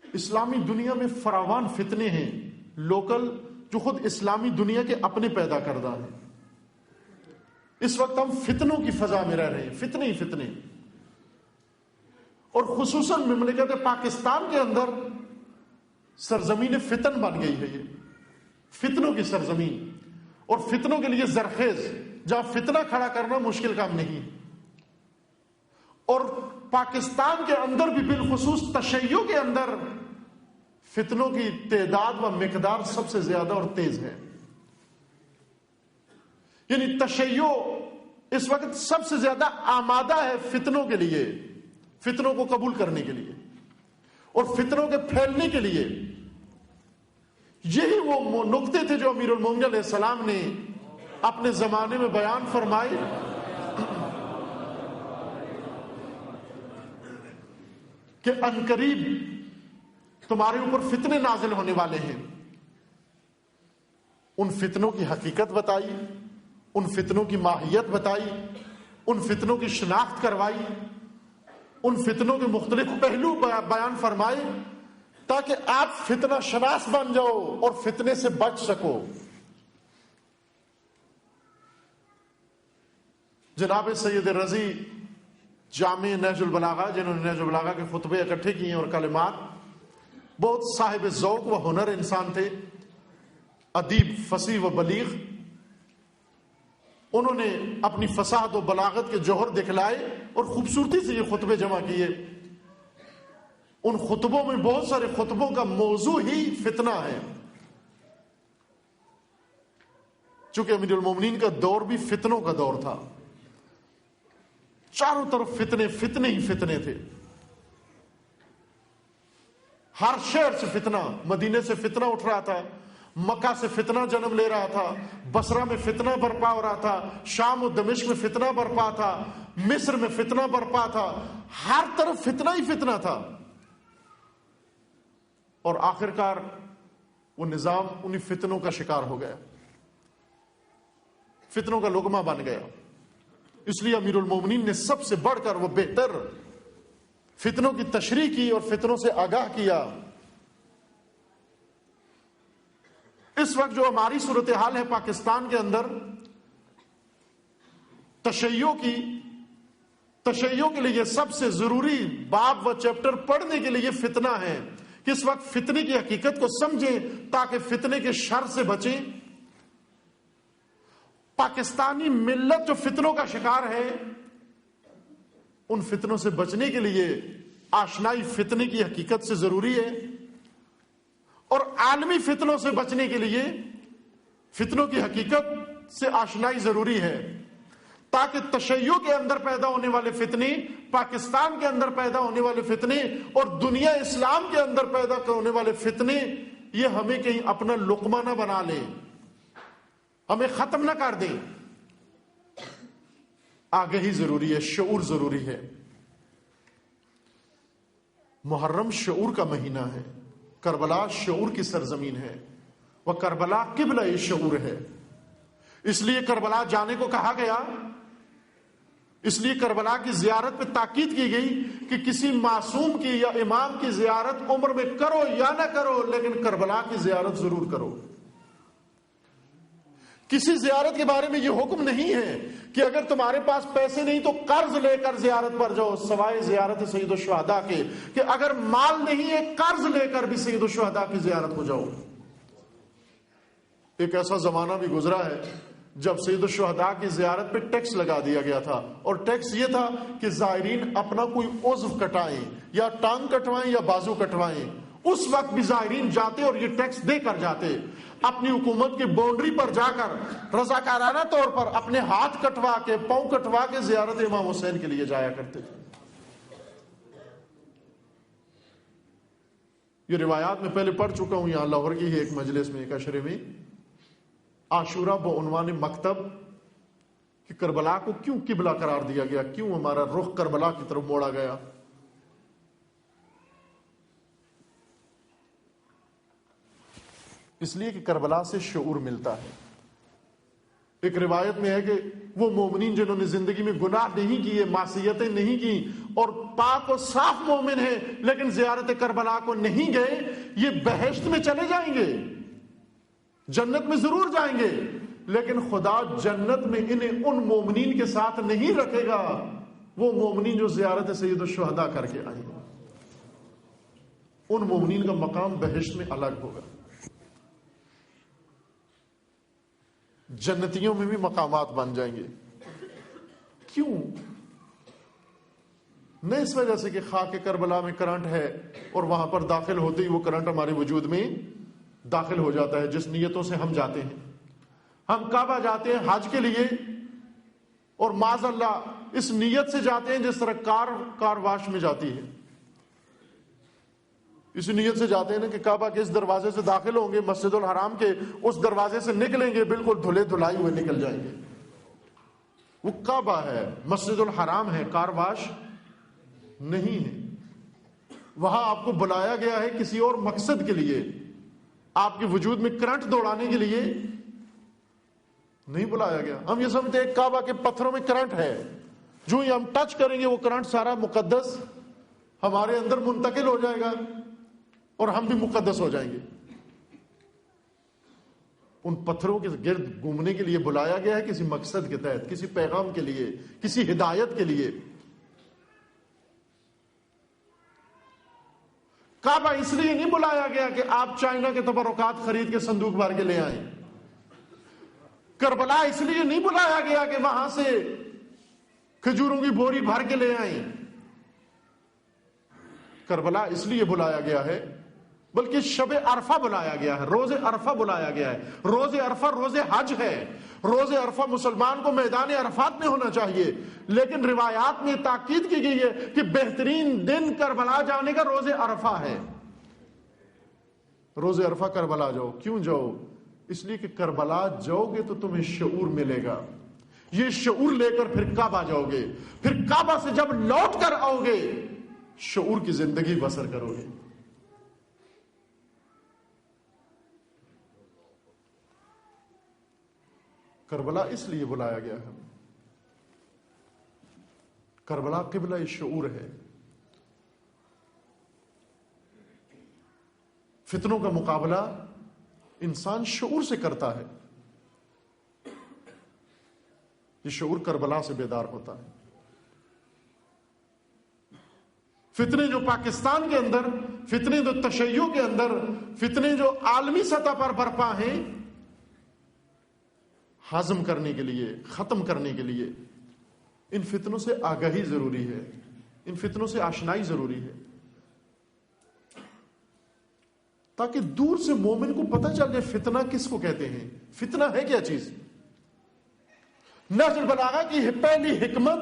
اسلامی دنیا میں فراوان فتنے ہیں لوکل, جو خود اسلامی دنیا کے اپنے پیدا کردہ ہیں. اس وقت ہم فتنوں کی فضا میں رہ رہے ہیں, فتنے ہی فتنے. اور خصوصاً مملکت پاکستان کے اندر سرزمین فتن بن گئی ہے. یہ فتنوں کی سرزمین, اور فتنوں کے لیے زرخیز, جہاں فتنہ کھڑا کرنا مشکل کام نہیں. اور پاکستان کے اندر بھی بالخصوص تشیع کے اندر فتنوں کی تعداد و مقدار سب سے زیادہ اور تیز ہے. یعنی تشیع اس وقت سب سے زیادہ آمادہ ہے فتنوں کے لیے, فتنوں کو قبول کرنے کے لیے اور فتنوں کے پھیلنے کے لیے. یہی وہ نقطے تھے جو امیر المومنین علیہ السلام نے اپنے زمانے میں بیان فرمائے کہ عنقریب تمہارے اوپر فتنے نازل ہونے والے ہیں. ان فتنوں کی حقیقت بتائی, ان فتنوں کی ماہیت بتائی, ان فتنوں کی شناخت کروائی, ان فتنوں کے مختلف پہلو بیان فرمائے, تاکہ آپ فتنہ شناس بن جاؤ اور فتنے سے بچ سکو. جناب سید رضی جامع نہج البلاغہ, جنہوں نے نہج البلاغہ کے خطبے اکٹھے کیے اور کلمات, بہت صاحب ذوق و ہنر انسان تھے, ادیب فصیح و بلیغ. انہوں نے اپنی فصاحت و بلاغت کے جوہر دکھلائے اور خوبصورتی سے یہ خطبے جمع کیے. ان خطبوں میں بہت سارے خطبوں کا موضوع ہی فتنہ ہے، چونکہ امیر المومنین کا دور بھی فتنوں کا دور تھا. چاروں طرف فتنے فتنے ہی فتنے تھے. ہر شہر سے فتنہ، مدینے سے فتنہ اٹھ رہا تھا، مکہ سے فتنہ جنم لے رہا تھا، بصرہ میں فتنہ برپا ہو رہا تھا، شام و دمشق میں فتنہ برپا تھا، مصر میں فتنہ برپا تھا. ہر طرف فتنہ ہی فتنہ تھا. اور آخرکار وہ نظام انہی فتنوں کا شکار ہو گیا، فتنوں کا لقمہ بن گیا. اس لیے امیر المومنین نے سب سے بڑھ کر وہ بہتر فتنوں کی تشریح کی اور فتنوں سے آگاہ کیا. اس وقت جو ہماری صورتحال ہے پاکستان کے اندر، تشیع کے لیے سب سے ضروری باب و چیپٹر پڑھنے کے لیے فتنہ ہے کہ اس وقت فتنے کی حقیقت کو سمجھیں تاکہ فتنے کے شر سے بچیں. پاکستانی ملت جو فتنوں کا شکار ہے، ان فتنوں سے بچنے کے لیے آشنائی فتنے کی حقیقت سے ضروری ہے، اور عالمی فتنوں سے بچنے کے لیے فتنوں کی حقیقت سے آشنائی ضروری ہے، تاکہ تشیع کے اندر پیدا ہونے والے فتنے، پاکستان کے اندر پیدا ہونے والے فتنے اور دنیا اسلام کے اندر پیدا ہونے والے فتنے یہ ہمیں کہیں اپنا لقمہ نہ بنا لیں، ہمیں ختم نہ کر دیں. آگہی ضروری ہے، شعور ضروری ہے. محرم شعور کا مہینہ ہے، کربلا شعور کی سرزمین ہے، وہ کربلا قبلہ شعور ہے. اس لیے کربلا جانے کو کہا گیا، اس لیے کربلا کی زیارت پہ تاکید کی گئی کہ کسی معصوم کی یا امام کی زیارت عمر میں کرو یا نہ کرو، لیکن کربلا کی زیارت ضرور کرو. کسی زیارت کے بارے میں یہ حکم نہیں ہے کہ اگر تمہارے پاس پیسے نہیں تو قرض لے کر زیارت پر جاؤ، سوائے زیارت سید الشہداء کے، کہ اگر مال نہیں ہے قرض لے کر بھی سید الشہداء کی زیارت کو جاؤ. ایک ایسا زمانہ بھی گزرا ہے جب سید الشہداء کی زیارت پہ ٹیکس لگا دیا گیا تھا، اور ٹیکس یہ تھا کہ زائرین اپنا کوئی عضو کٹائیں، یا ٹانگ کٹوائیں یا بازو کٹوائیں. اس وقت بھی زائرین جاتے اور یہ ٹیکس دے کر جاتے، اپنی حکومت کی باؤنڈری پر جا کر رضاکارانہ طور پر اپنے ہاتھ کٹوا کے، پاؤں کٹوا کے زیارت امام حسین کے لیے جایا کرتے تھے. یہ روایات میں پہلے پڑھ چکا ہوں یہاں لاہور کی ہی ایک مجلس میں، ایک عشرے میں، عاشورہ بعنوان مکتب، کہ کربلا کو کیوں قبلہ قرار دیا گیا، کیوں ہمارا رخ کربلا کی طرف موڑا گیا. اس لیے کہ کربلا سے شعور ملتا ہے. ایک روایت میں ہے کہ وہ مومنین جنہوں نے زندگی میں گناہ نہیں کیے، معصیتیں نہیں کی، اور پاک و صاف مومن ہیں لیکن زیارت کربلا کو نہیں گئے، یہ بہشت میں چلے جائیں گے، جنت میں ضرور جائیں گے، لیکن خدا جنت میں انہیں ان مومنین کے ساتھ نہیں رکھے گا، وہ مومنین جو زیارت سید الشہداء کر کے آئیں گے. ان مومنین کا مقام بہشت میں الگ ہوگا. جنتیوں میں بھی مقامات بن جائیں گے. کیوں؟ نہ اس وجہ سے کہ خاک کربلا میں کرنٹ ہے اور وہاں پر داخل ہوتے ہی وہ کرنٹ ہمارے وجود میں داخل ہو جاتا ہے جس نیتوں سے ہم جاتے ہیں. ہم کعبہ جاتے ہیں حج کے لیے اور معاذ اللہ اس نیت سے جاتے ہیں جس طرح کار واش میں جاتی ہے. اس نیت سے جاتے ہیں نا کہ کعبہ کے اس دروازے سے داخل ہوں گے، مسجد الحرام کے اس دروازے سے نکلیں گے، بالکل دھلے دھلائی ہوئے نکل جائیں گے. وہ کعبہ ہے، مسجد الحرام ہے، کار واش نہیں ہے. وہاں آپ کو بلایا گیا ہے کسی اور مقصد کے لیے، آپ کے وجود میں کرنٹ دوڑانے کے لیے نہیں بلایا گیا. ہم یہ سمجھتے ہیں کعبہ کے پتھروں میں کرنٹ ہے، جو ہی ہم ٹچ کریں گے وہ کرنٹ سارا مقدس ہمارے اندر منتقل ہو جائے گا اور ہم بھی مقدس ہو جائیں گے. ان پتھروں کے گرد گھومنے کے لیے بلایا گیا ہے کسی مقصد کے تحت، کسی پیغام کے لیے، کسی ہدایت کے لیے. کعبہ اس لیے نہیں بلایا گیا کہ آپ چائنا کے تبرکات خرید کے صندوق بھر کے لے آئیں. کربلا اس لیے نہیں بلایا گیا کہ وہاں سے کھجوروں کی بوری بھر کے لے آئیں. کربلا اس لیے بلایا گیا ہے، بلکہ شب عرفہ بلایا گیا ہے، روز عرفہ بلایا گیا ہے. روز عرفہ روز حج ہے. روز عرفہ مسلمان کو میدان عرفات میں ہونا چاہیے، لیکن روایات میں تاکید کی گئی ہے کہ بہترین دن کربلا جانے کا روز عرفہ ہے. روز عرفہ کربلا جاؤ. کیوں جاؤ؟ اس لیے کہ کربلا جاؤ گے تو تمہیں شعور ملے گا. یہ شعور لے کر پھر کعبہ جاؤ گے، پھر کعبہ سے جب لوٹ کر آؤ گے شعور کی زندگی بسر کرو گے. کربلا اس لیے بلایا گیا ہے. کربلا قبلہ شعور ہے. فتنوں کا مقابلہ انسان شعور سے کرتا ہے. یہ شعور کربلا سے بیدار ہوتا ہے. فتنے جو پاکستان کے اندر، فتنے جو تشیع کے اندر، فتنے جو عالمی سطح پر برپا ہیں، ہضم کرنے کے لیے، ختم کرنے کے لیے ان فتنوں سے آگاہی ضروری ہے، ان فتنوں سے آشنائی ضروری ہے، تاکہ دور سے مومن کو پتہ چل جائے فتنہ کس کو کہتے ہیں، فتنہ ہے کیا چیز. نہج البلاغہ کی پہلی حکمت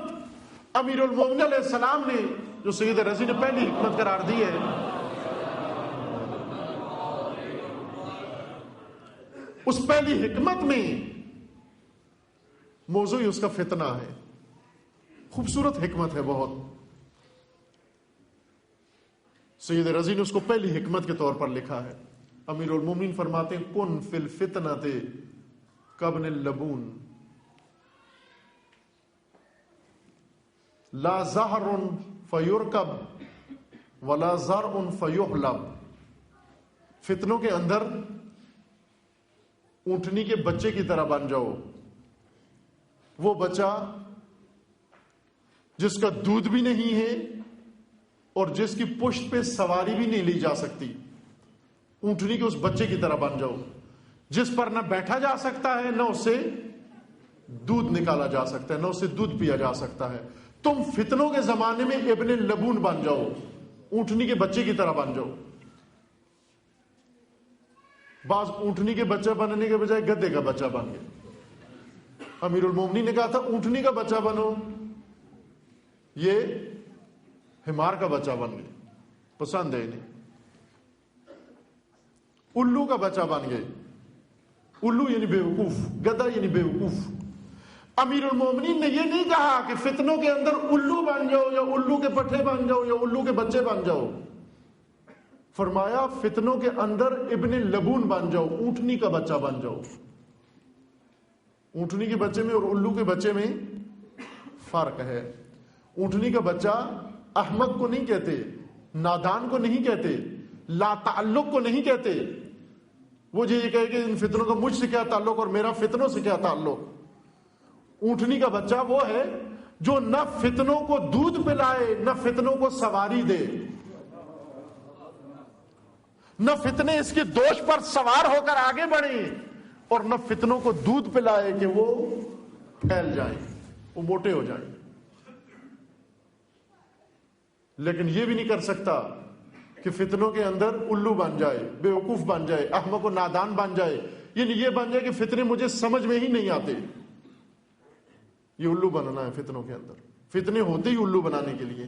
امیر المومنین علیہ السلام نے، جو سید رضی نے پہلی حکمت قرار دی ہے، اس پہلی حکمت میں موضوع اس کا فتنہ ہے. خوبصورت حکمت ہے بہت. سید رضی نے اس کو پہلی حکمت کے طور پر لکھا ہے. امیر المومنین فرماتے ہیں کن فی الفتنۃ کابن اللبون لا زہر فیرکب ولا زرع فیحلب. فتنوں کے اندر اونٹنی کے بچے کی طرح بن جاؤ. وہ بچہ جس کا دودھ بھی نہیں ہے اور جس کی پشت پہ سواری بھی نہیں لی جا سکتی. اونٹنی کے اس بچے کی طرح بن جاؤ جس پر نہ بیٹھا جا سکتا ہے، نہ اسے دودھ نکالا جا سکتا ہے، نہ اسے دودھ پیا جا سکتا ہے. تم فتنوں کے زمانے میں ابن لبون بن جاؤ، اونٹنی کے بچے کی طرح بن جاؤ. بعض اونٹنی کے بچہ بننے کے بجائے گدھے کا بچہ بن گئے. امیر المومنین نے کہا تھا اونٹنی کا بچہ بنو، یہ حمار کا بچہ بن گئے. پسند ہے انہیں. الو کا بچہ بن گئے. الو یعنی بیوقوف، گدھا یعنی بیوقوف. امیر المومنین نے یہ نہیں کہا کہ فتنوں کے اندر الو بن جاؤ یا الو کے پٹھے بن جاؤ یا الو کے بچے بن جاؤ. فرمایا فتنوں کے اندر ابن لبون بن جاؤ، اونٹنی کا بچہ بن جاؤ. اونٹنی کے بچے میں اور الو کے بچے میں فرق ہے. اونٹنی کا بچہ احمق کو نہیں کہتے، نادان کو نہیں کہتے، لا تعلق کو نہیں کہتے. وہ یہ کہے کہ ان فتنوں کا مجھ سے کیا تعلق اور میرا فتنوں سے کیا تعلق. اونٹنی کا بچہ وہ ہے جو نہ فتنوں کو دودھ پلائے نہ فتنوں کو سواری دے، نہ فتنے اس کی دوش پر سوار ہو کر آگے بڑھیں اور نہ فتنوں کو دودھ پلائے کہ وہ پھیل جائیں، وہ موٹے ہو جائیں. لیکن یہ بھی نہیں کر سکتا کہ فتنوں کے اندر الو بن جائے، بیوقوف بن جائے، احمق و نادان بن جائے. یعنی یہ بن جائے کہ فتنے مجھے سمجھ میں ہی نہیں آتے. یہ الو بننا ہے فتنوں کے اندر. فتنے ہوتے ہی الو بنانے کے لیے.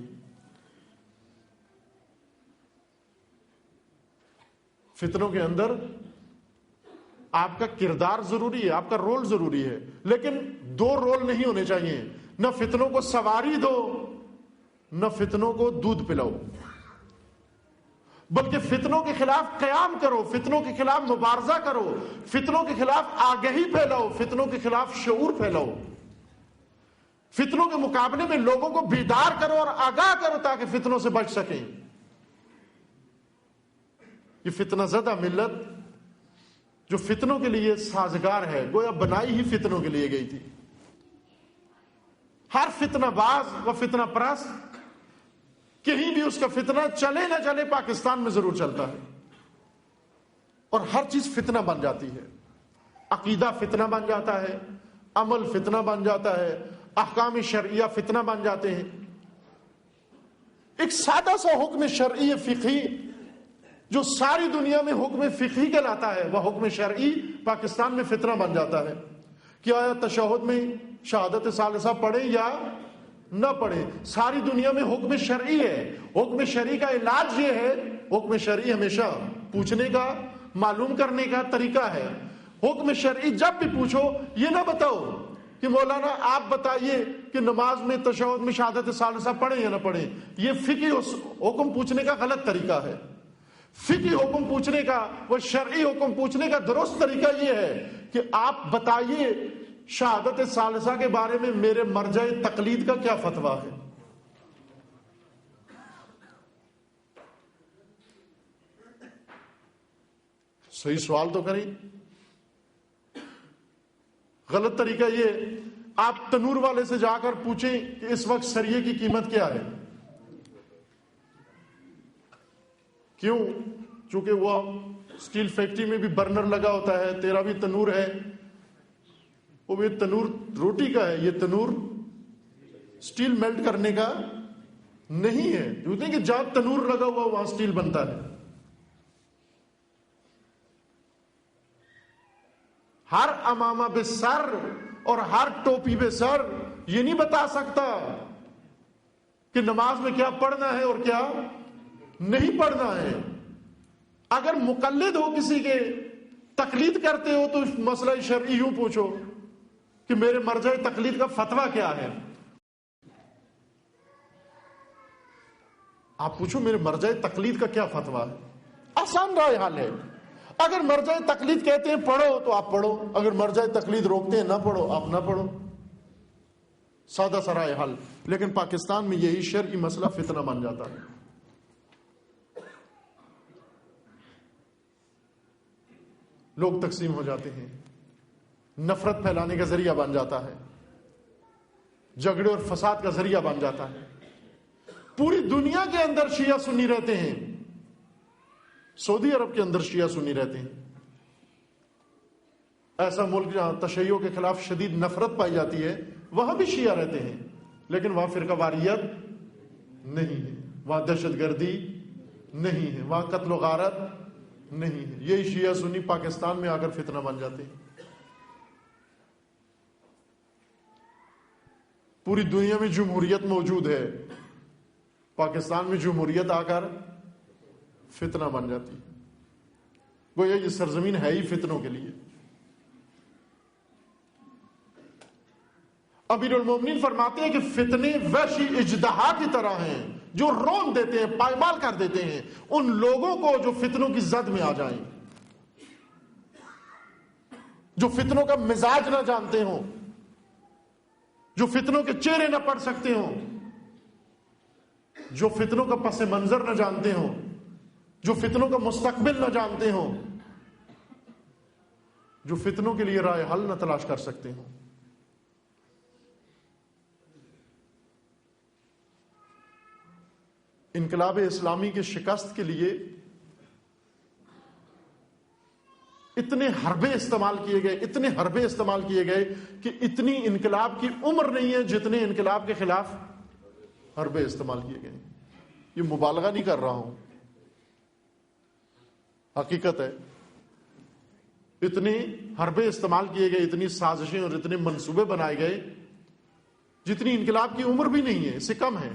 فتنوں کے اندر آپ کا کردار ضروری ہے، آپ کا رول ضروری ہے، لیکن دو رول نہیں ہونے چاہیے. نہ فتنوں کو سواری دو نہ فتنوں کو دودھ پلاؤ، بلکہ فتنوں کے خلاف قیام کرو، فتنوں کے خلاف مبارزہ کرو، فتنوں کے خلاف آگہی پھیلاؤ، فتنوں کے خلاف شعور پھیلاؤ. فتنوں کے مقابلے میں لوگوں کو بیدار کرو اور آگاہ کرو تاکہ فتنوں سے بچ سکیں. یہ فتنہ زدہ ملت جو فتنوں کے لیے سازگار ہے، گویا بنائی ہی فتنوں کے لیے گئی تھی. ہر فتنہ باز و فتنہ پرست کہیں بھی اس کا فتنہ چلے نہ چلے پاکستان میں ضرور چلتا ہے، اور ہر چیز فتنہ بن جاتی ہے. عقیدہ فتنہ بن جاتا ہے، عمل فتنہ بن جاتا ہے، احکام شرعیہ فتنہ بن جاتے ہیں۔ ایک سادہ سا حکم شرعی فقہی جو ساری دنیا میں حکم فقہی کہلاتا ہے، وہ حکم شرعی پاکستان میں فتنہ بن جاتا ہے کہ آیا تشہد میں شہادت ثالثہ پڑھیں یا نہ پڑھیں۔ ساری دنیا میں حکم شرعی ہے، حکم شرعی کا علاج یہ ہے، حکم شرعی ہمیشہ پوچھنے کا، معلوم کرنے کا طریقہ ہے۔ حکم شرعی جب بھی پوچھو یہ نہ بتاؤ کہ مولانا آپ بتائیے کہ نماز میں تشہد میں شہادت ثالثہ پڑھیں یا نہ پڑھیں، یہ فقہی حکم پوچھنے کا غلط طریقہ ہے۔ فقہی حکم پوچھنے کا، وہ شرعی حکم پوچھنے کا درست طریقہ یہ ہے کہ آپ بتائیے شہادت ثالثہ کے بارے میں میرے مرجع تقلید کا کیا فتویٰ ہے۔ صحیح سوال تو کریں۔ غلط طریقہ یہ آپ تنور والے سے جا کر پوچھیں کہ اس وقت سریے کی قیمت کیا ہے۔ کیوں؟ چونکہ وہ اسٹیل فیکٹری میں بھی برنر لگا ہوتا ہے، تیرا بھی تنور ہے، وہ بھی تنور روٹی کا ہے، یہ تنور اسٹیل میلٹ کرنے کا نہیں ہے۔ کیونکہ کہ جہاں تنور لگا ہوا وہاں اسٹیل بنتا ہے۔ ہر امامہ بے سر اور ہر ٹوپی بے سر یہ نہیں بتا سکتا کہ نماز میں کیا پڑھنا ہے اور کیا نہیں پڑھنا ہے۔ اگر مقلد ہو کسی کے، تقلید کرتے ہو، تو مسئلہ شرعی یوں پوچھو کہ میرے مرجع تقلید کا فتویٰ کیا ہے۔ آپ پوچھو میرے مرجع تقلید کا کیا فتویٰ ہے، آسان رائے حل ہے۔ اگر مرجع تقلید کہتے ہیں پڑھو تو آپ پڑھو، اگر مرجع تقلید روکتے ہیں نہ پڑھو آپ نہ پڑھو، سادہ سا رائے حل۔ لیکن پاکستان میں یہی شرعی مسئلہ فتنہ بن جاتا ہے۔ لوگ تقسیم ہو جاتے ہیں، نفرت پھیلانے کا ذریعہ بن جاتا ہے، جھگڑے اور فساد کا ذریعہ بن جاتا ہے۔ پوری دنیا کے اندر شیعہ سنی رہتے ہیں، سعودی عرب کے اندر شیعہ سنی رہتے ہیں، ایسا ملک جہاں تشیع کے خلاف شدید نفرت پائی جاتی ہے وہاں بھی شیعہ رہتے ہیں، لیکن وہاں فرقہ واریت نہیں ہے، وہاں دہشت گردی نہیں ہے، وہاں قتل و غارت نہیں ہے۔ یہی شیعہ سنی پاکستان میں آ کر فتنہ بن جاتے ہیں۔ پوری دنیا میں جمہوریت موجود ہے، پاکستان میں جمہوریت آ کر فتنہ بن جاتی ہے۔ گویا یہ سرزمین ہے ہی فتنوں کے لیے۔ امیر المومنین فرماتے ہیں کہ فتنے وحشی اژدہا کی طرح ہیں جو رون دیتے ہیں، پائمال کر دیتے ہیں ان لوگوں کو جو فتنوں کی زد میں آ جائیں، جو فتنوں کا مزاج نہ جانتے ہوں، جو فتنوں کے چہرے نہ پڑھ سکتے ہوں، جو فتنوں کا پس منظر نہ جانتے ہوں، جو فتنوں کا مستقبل نہ جانتے ہوں، جو فتنوں کے لیے رائے حل نہ تلاش کر سکتے ہوں۔ انقلاب اسلامی کے شکست کے لیے اتنے حربے استعمال کیے گئے، اتنے حربے استعمال کیے گئے کہ اتنی انقلاب کی عمر نہیں ہے جتنے انقلاب کے خلاف حربے استعمال کیے گئے۔ یہ مبالغہ نہیں کر رہا ہوں، حقیقت ہے۔ اتنے حربے استعمال کیے گئے، اتنی سازشیں اور اتنے منصوبے بنائے گئے جتنی انقلاب کی عمر بھی نہیں ہے، اس سے کم ہے۔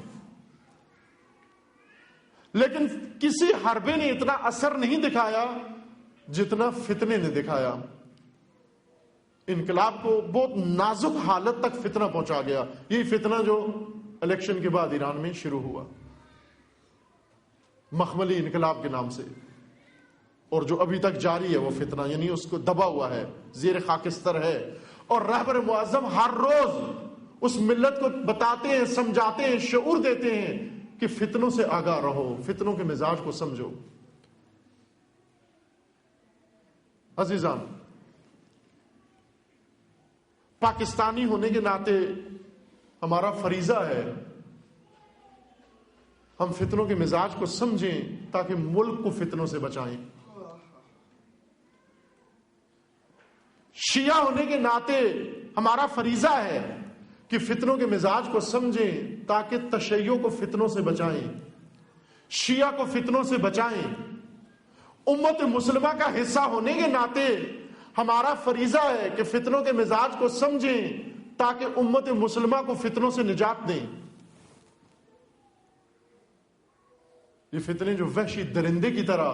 لیکن کسی حربے نے اتنا اثر نہیں دکھایا جتنا فتنے نے دکھایا۔ انقلاب کو بہت نازک حالت تک فتنہ پہنچا گیا۔ یہ فتنہ جو الیکشن کے بعد ایران میں شروع ہوا مخملی انقلاب کے نام سے، اور جو ابھی تک جاری ہے وہ فتنہ، یعنی اس کو دبا ہوا ہے، زیر خاکستر ہے، اور رہبر معظم ہر روز اس ملت کو بتاتے ہیں، سمجھاتے ہیں، شعور دیتے ہیں کہ فتنوں سے آگاہ رہو، فتنوں کے مزاج کو سمجھو۔ عزیزان، پاکستانی ہونے کے ناطے ہمارا فریضہ ہے ہم فتنوں کے مزاج کو سمجھیں تاکہ ملک کو فتنوں سے بچائیں۔ شیعہ ہونے کے ناطے ہمارا فریضہ ہے کہ فتنوں کے مزاج کو سمجھیں تاکہ تشیع کو فتنوں سے بچائیں، شیعہ کو فتنوں سے بچائیں۔ امت مسلمہ کا حصہ ہونے کے ناطے ہمارا فریضہ ہے کہ فتنوں کے مزاج کو سمجھیں تاکہ امت مسلمہ کو فتنوں سے نجات دیں۔ یہ فتنے جو وحشی درندے کی طرح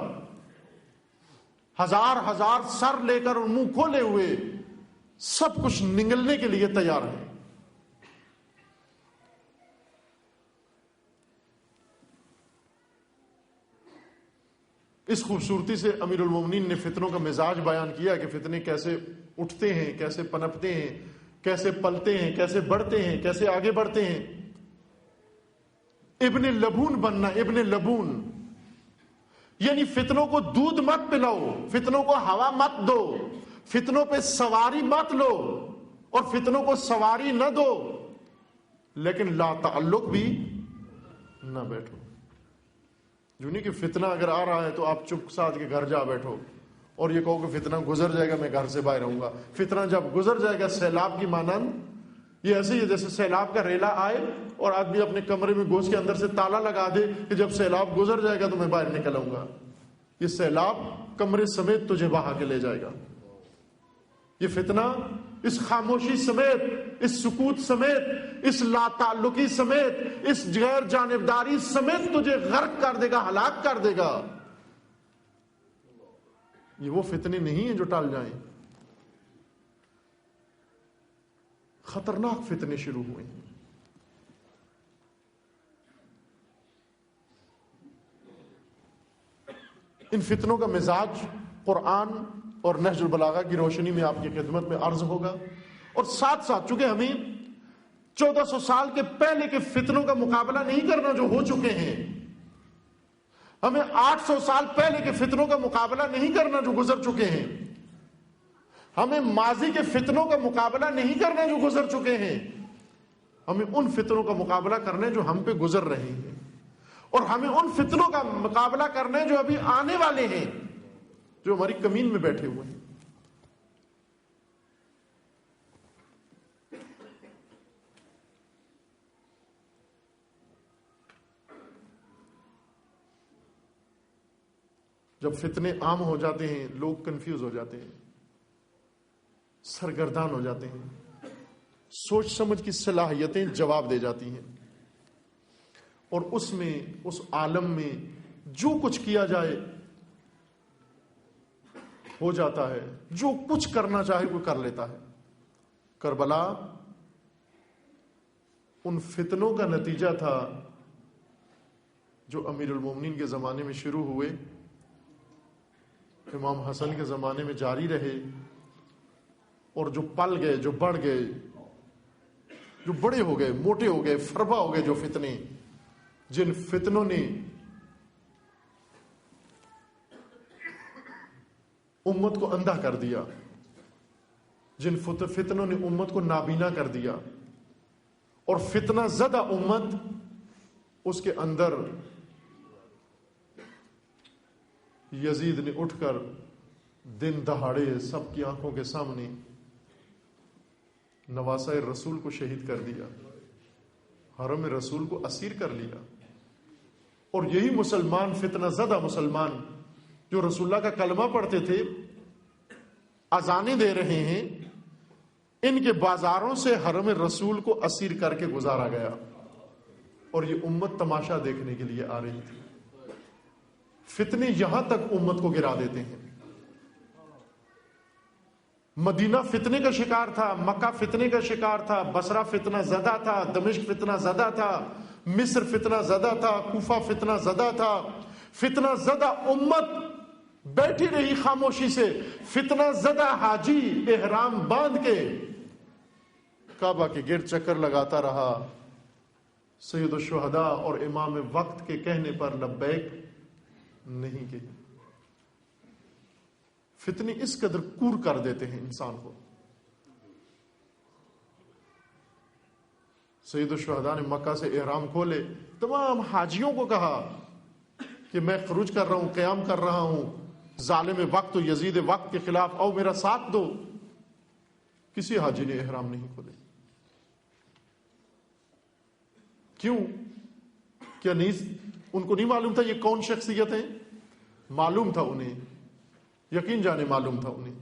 ہزار ہزار سر لے کر اور منہ کھولے ہوئے سب کچھ نگلنے کے لیے تیار ہیں۔ اس خوبصورتی سے امیر المومنین نے فتنوں کا مزاج بیان کیا کہ فتنے کیسے اٹھتے ہیں، کیسے پنپتے ہیں، کیسے پلتے ہیں، کیسے بڑھتے ہیں، کیسے آگے بڑھتے ہیں۔ ابن لبون بننا، ابن لبون یعنی فتنوں کو دودھ مت پلاؤ، فتنوں کو ہوا مت دو، فتنوں پہ سواری مت لو اور فتنوں کو سواری نہ دو، لیکن لا تعلق بھی نہ بیٹھو۔ جو نہیں کہ فتنہ اگر آ رہا ہے تو آپ چپ ساتھ کے گھر جا بیٹھو اور یہ کہو کہ فتنہ گزر جائے گا میں گھر سے باہر رہوں گا۔ فتنہ جب گزر جائے گا سیلاب کی مانند، یہ ایسے ہی جیسے سیلاب کا ریلا آئے اور آدمی اپنے کمرے میں گھس کے اندر سے تالا لگا دے کہ جب سیلاب گزر جائے گا تو میں باہر نکل آؤں گا۔ یہ سیلاب کمرے سمیت تجھے بہا کے لے جائے گا۔ یہ فتنہ اس خاموشی سمیت، اس سکوت سمیت، اس لا تعلقی سمیت، اس غیر جانبداری سمیت تجھے غرق کر دے گا، ہلاک کر دے گا۔ یہ وہ فتنے نہیں ہیں جو ٹال جائیں، خطرناک فتنے شروع ہوئے ہیں۔ ان فتنوں کا مزاج قرآن اور نہج البلاغہ کی روشنی میں آپ کی خدمت میں عرض ہوگا، اور ساتھ ساتھ چونکہ ہمیں 1400 سال کے پہلے کے فتنوں کا مقابلہ نہیں کرنا جو ہو چکے ہیں، ہمیں 800 سال پہلے کے فتنوں کا مقابلہ نہیں کرنا جو گزر چکے ہیں، ہمیں ماضی کے فتنوں کا مقابلہ نہیں کرنا جو گزر چکے ہیں، ہمیں ان فتنوں کا مقابلہ کرنا جو ہم پہ گزر رہے ہیں، اور ہمیں ان فتنوں کا مقابلہ کرنا جو ابھی آنے والے ہیں، جو ہماری کمین میں بیٹھے ہوئے ہیں۔ جب فتنے عام ہو جاتے ہیں لوگ کنفیوز ہو جاتے ہیں، سرگردان ہو جاتے ہیں، سوچ سمجھ کی صلاحیتیں جواب دے جاتی ہیں، اور اس میں، اس عالم میں جو کچھ کیا جائے ہو جاتا ہے، جو کچھ کرنا چاہے وہ کر لیتا ہے۔ کربلا ان فتنوں کا نتیجہ تھا جو امیر المومنین کے زمانے میں شروع ہوئے، امام حسن کے زمانے میں جاری رہے، اور جو پل گئے، جو بڑھ گئے، جو بڑے ہو گئے، موٹے ہو گئے، فربا ہو گئے، جو فتنے، جن فتنوں نے امت کو اندھا کر دیا، جن فتنوں نے امت کو نابینا کر دیا، اور فتنہ زدہ امت اس کے اندر یزید نے اٹھ کر دن دہاڑے سب کی آنکھوں کے سامنے نواسہ رسول کو شہید کر دیا، حرم رسول کو اسیر کر لیا۔ اور یہی مسلمان، فتنہ زدہ مسلمان جو رسول اللہ کا کلمہ پڑھتے تھے، اذانیں دے رہے ہیں، ان کے بازاروں سے حرم رسول کو اسیر کر کے گزارا گیا، اور یہ امت تماشا دیکھنے کے لیے آ رہی تھی۔ فتنے یہاں تک امت کو گرا دیتے ہیں۔ مدینہ فتنے کا شکار تھا، مکہ فتنے کا شکار تھا، بصرہ فتنہ زدہ تھا، دمشق فتنہ زدہ تھا، مصر فتنہ زدہ تھا، کوفہ فتنہ زدہ تھا۔ فتنہ زدہ امت بیٹھی رہی خاموشی سے، فتنہ زدہ حاجی احرام باندھ کے کعبہ کے گرد چکر لگاتا رہا، سید الشہداء اور امام وقت کے کہنے پر لبیک نہیں کہی۔ فتنے اس قدر کور کر دیتے ہیں انسان کو۔ سید الشہداء نے مکہ سے احرام کھولے، تمام حاجیوں کو کہا کہ میں خروج کر رہا ہوں، قیام کر رہا ہوں، ظالم وقت و یزید وقت کے خلاف، آؤ میرا ساتھ دو۔ کسی حاجی نے احرام نہیں کھولے. کیوں؟ کیا نہیں ان کو نہیں معلوم تھا یہ کون شخصیت ہیں؟ معلوم تھا انہیں، یقین جانے معلوم تھا انہیں.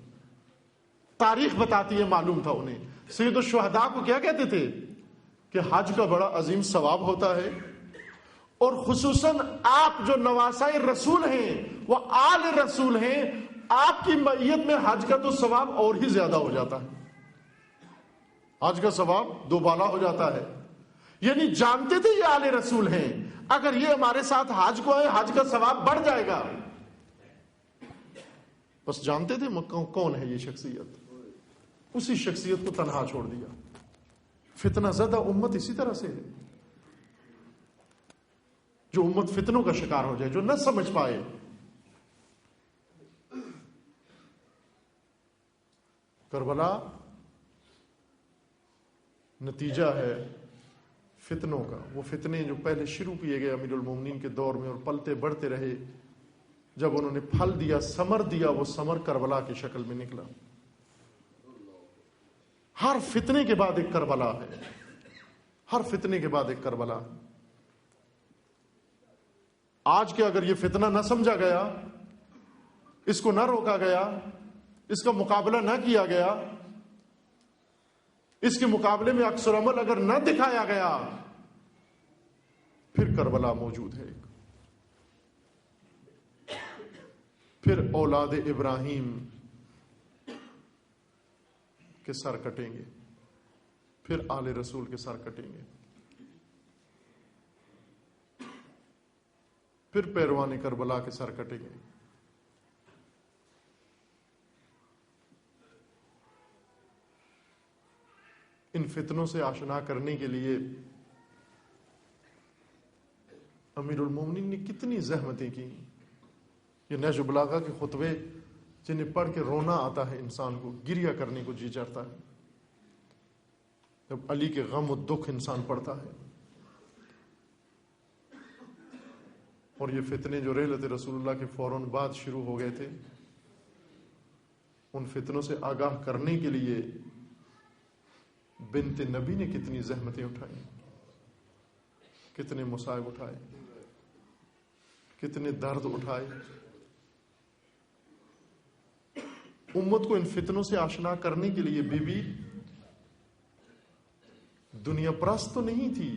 تاریخ بتاتی ہے معلوم تھا انہیں. سید الشہداء کو کیا کہتے تھے کہ حج کا بڑا عظیم ثواب ہوتا ہے، اور خصوصاً آپ جو نواسۂ رسول ہیں، وہ آل رسول ہیں، آپ کی معیت میں حج کا تو ثواب اور ہی زیادہ ہو جاتا ہے. حج کا ثواب دوبالا ہو جاتا ہے. یعنی جانتے تھے یہ آل رسول ہیں، اگر یہ ہمارے ساتھ حج کو آئے حج کا ثواب بڑھ جائے گا. بس جانتے تھے کون ہے یہ شخصیت. اسی شخصیت کو تنہا چھوڑ دیا. فتنہ زدہ امت اسی طرح سے ہے، جو امت فتنوں کا شکار ہو جائے، جو نہ سمجھ پائے. کربلا نتیجہ ہے فتنوں کا. وہ فتنے جو پہلے شروع کیے گئے امیر المومنین کے دور میں اور پلتے بڑھتے رہے، جب انہوں نے پھل دیا، ثمر دیا، وہ ثمر کربلا کی شکل میں نکلا. ہر فتنے کے بعد ایک کربلا ہے، ہر فتنے کے بعد ایک کربلا ہے. آج کے اگر یہ فتنہ نہ سمجھا گیا، اس کو نہ روکا گیا، اس کا مقابلہ نہ کیا گیا، اس کے مقابلے میں عکس العمل اگر نہ دکھایا گیا، پھر کربلا موجود ہے. پھر اولاد ابراہیم کے سر کٹیں گے، پھر آل رسول کے سر کٹیں گے، پھر پیروان کربلا کے سر کٹیں گے. ان فتنوں سے آشنا کرنے کے لیے امیر المومنین نے کتنی زحمتیں کی. یہ نہج البلاغہ کے خطبے جنہیں پڑھ کے رونا آتا ہے، انسان کو گریہ کرنے کو جی چاہتا ہے. جب علی کے غم و دکھ انسان پڑھتا ہے. اور یہ فتنے جو رحلت رسول اللہ کے فوراً بعد شروع ہو گئے تھے، ان فتنوں سے آگاہ کرنے کے لیے بنت نبی نے کتنی زحمتیں اٹھائی، کتنے مصائب اٹھائے، کتنے درد اٹھائے. امت کو ان فتنوں سے آشنا کرنے کے لیے بی بی دنیا پرست تو نہیں تھی،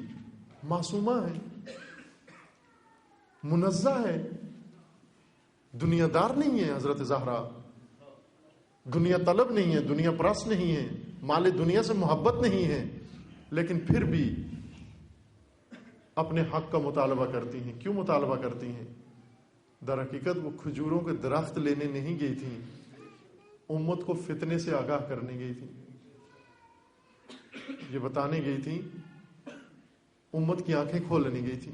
معصومہ ہے، منزہ ہے، دنیا دار نہیں ہے. حضرت زہرا دنیا طلب نہیں ہے، دنیا پرست نہیں ہے، مال دنیا سے محبت نہیں ہے، لیکن پھر بھی اپنے حق کا مطالبہ کرتی ہیں. کیوں مطالبہ کرتی ہیں؟ در حقیقت وہ کھجوروں کے درخت لینے نہیں گئی تھیں، امت کو فتنے سے آگاہ کرنے گئی تھی. یہ بتانے گئی تھی، امت کی آنکھیں کھولنے گئی تھی،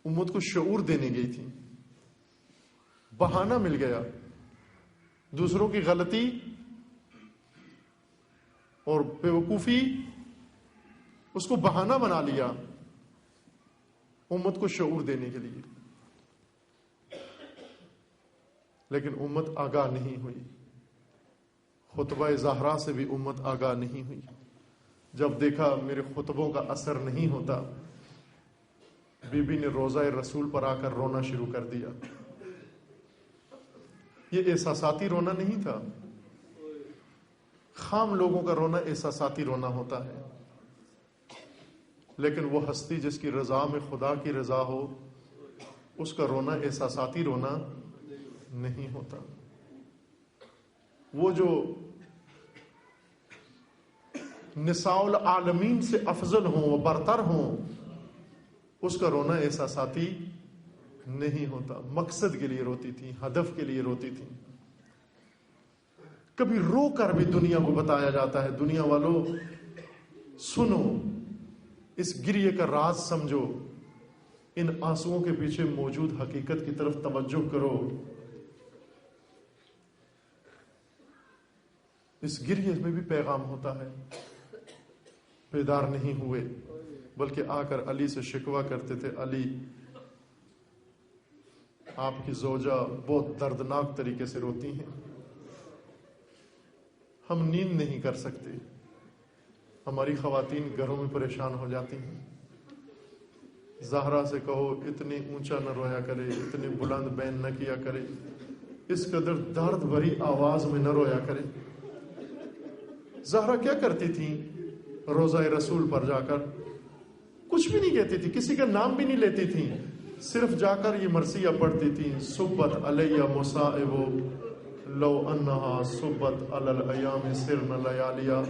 امت کو شعور دینے گئی تھی. بہانہ مل گیا، دوسروں کی غلطی اور بیوقوفی اس کو بہانہ بنا لیا امت کو شعور دینے کے لیے. لیکن امت آگاہ نہیں ہوئی. خطبہ زہرا سے بھی امت آگاہ نہیں ہوئی. جب دیکھا میرے خطبوں کا اثر نہیں ہوتا، بی بی نے روضہ رسول پر آ کر رونا شروع کر دیا. یہ احساساتی رونا نہیں تھا. خام لوگوں کا رونا احساساتی رونا ہوتا ہے، لیکن وہ ہستی جس کی رضا میں خدا کی رضا ہو، اس کا رونا احساساتی رونا نہیں ہوتا. وہ جو نساء العالمین سے افضل ہوں، وہ برتر ہوں، اس کا رونا احساساتی نہیں ہوتا. مقصد کے لیے روتی تھی، ہدف کے لیے روتی تھی. کبھی رو کر بھی دنیا کو بتایا جاتا ہے، دنیا والوں سنو، اس گریے کا راز سمجھو، ان آنسوؤں کے پیچھے موجود حقیقت کی طرف توجہ کرو. اس گریے میں بھی پیغام ہوتا ہے. بیدار نہیں ہوئے، بلکہ آ کر علی سے شکوہ کرتے تھے، علی آپ کی زوجہ بہت دردناک طریقے سے روتی ہیں. ہم نیند نہیں کر سکتے. ہماری خواتین گھروں میں پریشان ہو جاتی ہیں. زہرا سے کہو اتنی اونچا نہ رویا کرے, اتنی بلند بین نہ کیا کرے, اس قدر درد بھری آواز میں نہ رویا کرے. زہرا کیا کرتی تھی روضہ رسول پر جا کر؟ کچھ بھی نہیں کہتی تھی, کسی کا نام بھی نہیں لیتی تھی, صرف جا کر یہ مرثیہ پڑھتی تھی. صبت علیہ مصائب لو انہا صبت علی الایام سرن لیالیا.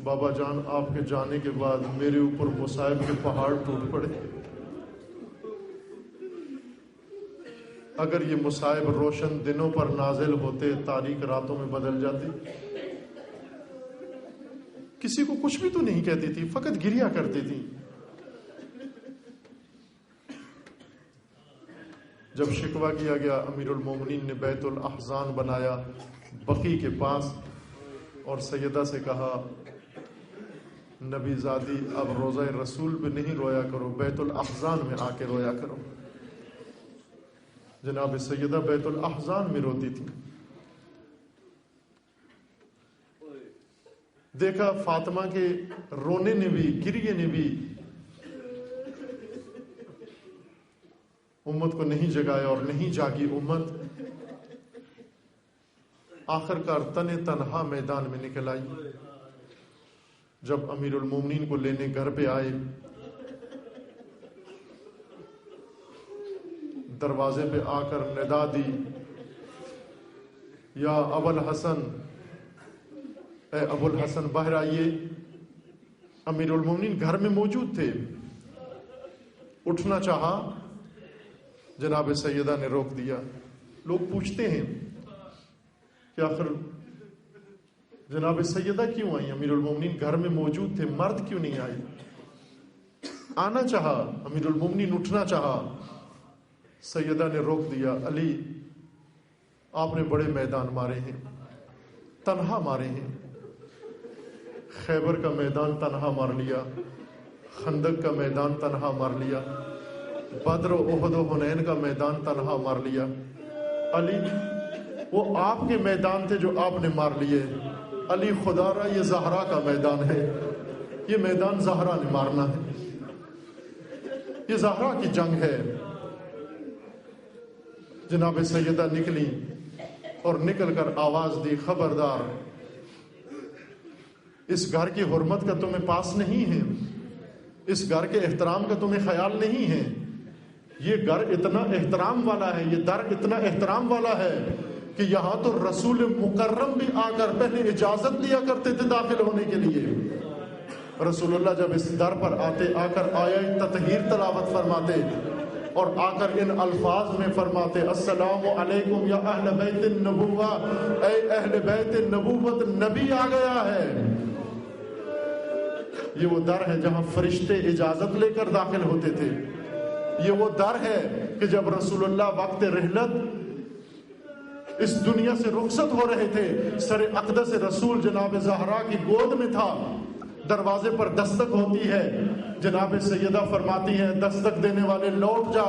بابا جان آپ کے جانے کے بعد میرے اوپر مصائب کے پہاڑ ٹوٹ پڑے. اگر یہ مصائب روشن دنوں پر نازل ہوتے تاریک راتوں میں بدل جاتی. کسی کو کچھ بھی تو نہیں کہتی تھی, فقط گریا کرتی تھی. جب شکوہ کیا گیا, امیر المومنین نے بیت الاحزان بنایا بقی کے پاس, اور سیدہ سے کہا نبی زادی اب روضہ رسول پہ نہیں رویا کرو, بیت الاحزان میں آ کے رویا کرو. جناب سیدہ بیت الاحزان میں روتی تھی. دیکھا فاطمہ کے رونے نے بھی, گریے نے بھی امت کو نہیں جگایا اور نہیں جاگی امت. آخر کار تنہا میدان میں نکل آئی. جب امیر المومنین کو لینے گھر پہ آئے, دروازے پہ آ کر ندا دی, یا ابو الحسن, اے ابو الحسن باہر آئیے. امیر المومنین گھر میں موجود تھے. اٹھنا چاہا, جناب سیدہ نے روک دیا. لوگ پوچھتے ہیں کہ آخر جناب سیدہ کیوں آئی؟ امیر المومنین گھر میں موجود تھے, مرد کیوں نہیں آئے؟ آنا چاہا, امیر المومنین اٹھنا چاہا, سیدہ نے روک دیا. علی آپ نے بڑے میدان مارے ہیں, تنہا مارے ہیں. خیبر کا میدان تنہا مار لیا, خندق کا میدان تنہا مار لیا, بدر و احد و حنین کا میدان تنہا مار لیا. علی وہ آپ کے میدان تھے جو آپ نے مار لیے. علی خدا را یہ زہرا کا میدان ہے, یہ میدان زہرا نے مارنا ہے, یہ زہرا کی جنگ ہے. جناب سیدہ نکلی اور نکل کر آواز دی, خبردار اس گھر کی حرمت کا تمہیں پاس نہیں ہے, اس گھر کے احترام کا تمہیں خیال نہیں ہے. یہ گھر اتنا احترام والا ہے, یہ در اتنا احترام والا ہے کہ یہاں تو رسول مکرم بھی آ کر پہلے اجازت لیا کرتے تھے داخل ہونے کے لیے. رسول اللہ جب اس در پر آتے, آ کر آیہ تطہیر تلاوت فرماتے اور آ کر ان الفاظ میں فرماتے, السلام علیکم یا اہل بیت النبوہ, اے اہل بیت النبوت, نبی آ گیا ہے. یہ وہ در ہے جہاں فرشتے اجازت لے کر داخل ہوتے تھے. یہ وہ در ہے کہ جب رسول اللہ وقت رحلت اس دنیا سے رخصت ہو رہے تھے, سر اقدس رسول جناب زہرا کی گود میں تھا. دروازے پر دستک ہوتی ہے, جناب سیدہ فرماتی ہیں دستک دینے والے لوٹ جا,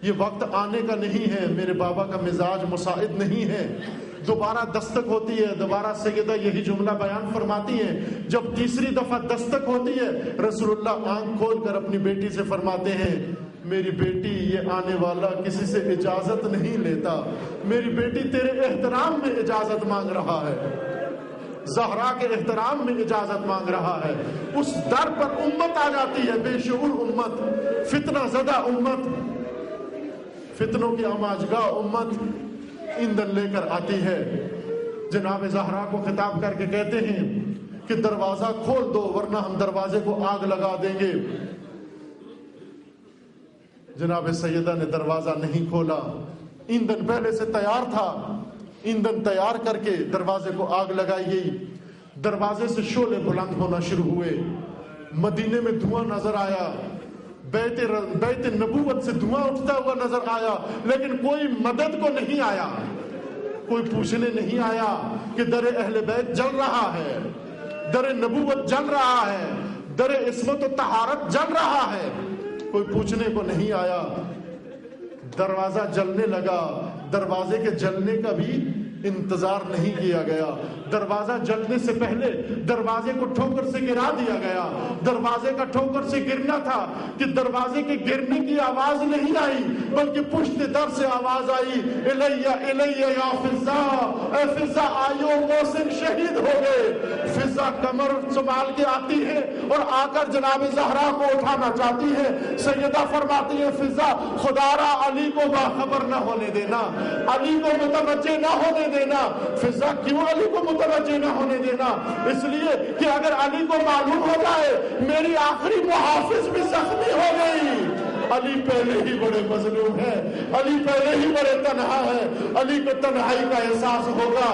یہ وقت آنے کا نہیں ہے, میرے بابا کا مزاج مساعد نہیں ہے. دوبارہ دستک ہوتی ہے, دوبارہ سیدہ یہی جملہ بیان فرماتی ہیں. جب تیسری دفعہ دستک ہوتی ہے, رسول اللہ آنکھ کھول کر اپنی بیٹی سے فرماتے ہیں میری بیٹی یہ آنے والا کسی سے اجازت نہیں لیتا, میری بیٹی تیرے احترام میں اجازت مانگ رہا ہے, زہرا کے احترام میں اجازت مانگ رہا ہے. اس در پر امت آ جاتی ہے, بے شعور امت, فتنہ زدہ امت, فتنوں کی آماجگاہ امت ایندھن لے کر آتی ہے. جناب زہرا کو خطاب کر کے کہتے ہیں کہ دروازہ کھول دو ورنہ ہم دروازے کو آگ لگا دیں گے. جناب سیدہ نے دروازہ نہیں کھولا, ایندھن پہلے سے تیار تھا, ایندھن تیار کر کے دروازے کو آگ لگائی گئی. دروازے سے شعلے بلند ہونا شروع ہوئے, مدینے میں دھواں نظر آیا, بیت نبوت سے دھواں اٹھتا ہوا نظر آیا, لیکن کوئی مدد کو نہیں آیا, کوئی پوچھنے نہیں آیا کہ در اہل بیت جل رہا ہے, در نبوت جل رہا ہے, در عصمت و طہارت جل رہا ہے, کوئی پوچھنے کو نہیں آیا. دروازہ جلنے لگا. دروازے کے جلنے کا بھی انتظار نہیں کیا گیا، دروازہ جلنے سے پہلے دروازے کو ٹھوکر سے گرا دیا گیا۔ دروازے کا ٹھوکر سے گرنا تھا کہ دروازے کے گرنے کی آواز نہیں آئی، بلکہ پشت در سے آواز آئی، الیہ الیہ یا فضا، اے فضا آئیو، محسن شہید ہو گئے۔ فضا کمر سنبھال کے آتی ہے اور آ کر جناب زہرا کو اٹھانا چاہتی ہے۔ سیدہ فرماتی ہے فضا خدا را علی کو باخبر نہ ہونے دینا، علی کو متوجہ نہ ہونے دینا۔ فضا کیوں علی کو متوجہ نہ ہونے دینا؟ اس لیے کہ اگر علی کو معلوم ہو جائے میری آخری محافظ بھی زخمی ہو گئی، علی پہلے ہی بڑے مظلوم ہے، علی پہلے ہی بڑے تنہا ہے، علی کو تنہائی کا احساس ہوگا۔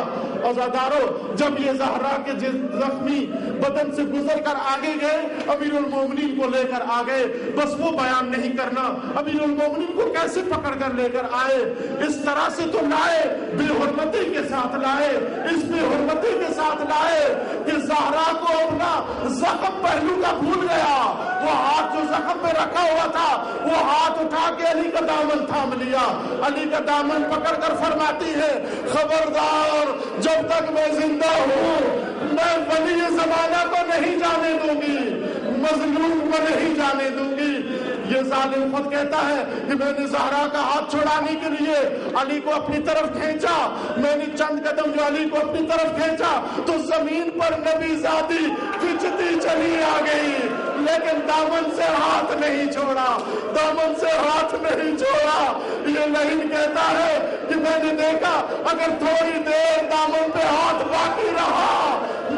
عزادارو، جب یہ زہرا کے زخمی بدن سے گزر کر آگے گئے، امیر المومنین کو لے کر آ گئے۔ بس وہ بیان نہیں کرنا امیر المومنین کو کیسے پکڑ کر لے کر آئے، اس طرح سے تو لائے، بے حرمتی کے ساتھ لائے، اس بے حرمتی کے ساتھ لائے کہ زہرا کو اپنا زخم پہلو کا بھول گیا۔ وہ ہاتھ جو زخم میں رکھا ہوا تھا وہ ہاتھ اٹھا کے علی کا دامن تھام لیا، علی کا دامن پکڑ کر فرماتی ہے خبردار، جب تک میں زندہ ہوں میں ولی زمانہ کو نہیں جانے دوں گی، مظلوم کو نہیں جانے دوں گی۔ یہ ظالم خود کہتا ہے کہ میں نے زہرا کا ہاتھ چھڑانے کے لیے علی کو اپنی طرف کھینچا، میں نے چند قدم جو علی کو اپنی طرف کھینچا تو زمین پر نبی ذاتی کھچتی چلی آ گئی، لیکن دامن سے ہاتھ نہیں چھوڑا، دامن سے ہاتھ نہیں چھوڑا۔ یہ لعین کہتا ہے کہ میں نے دیکھا اگر تھوڑی دیر دامن پہ ہاتھ باقی رہا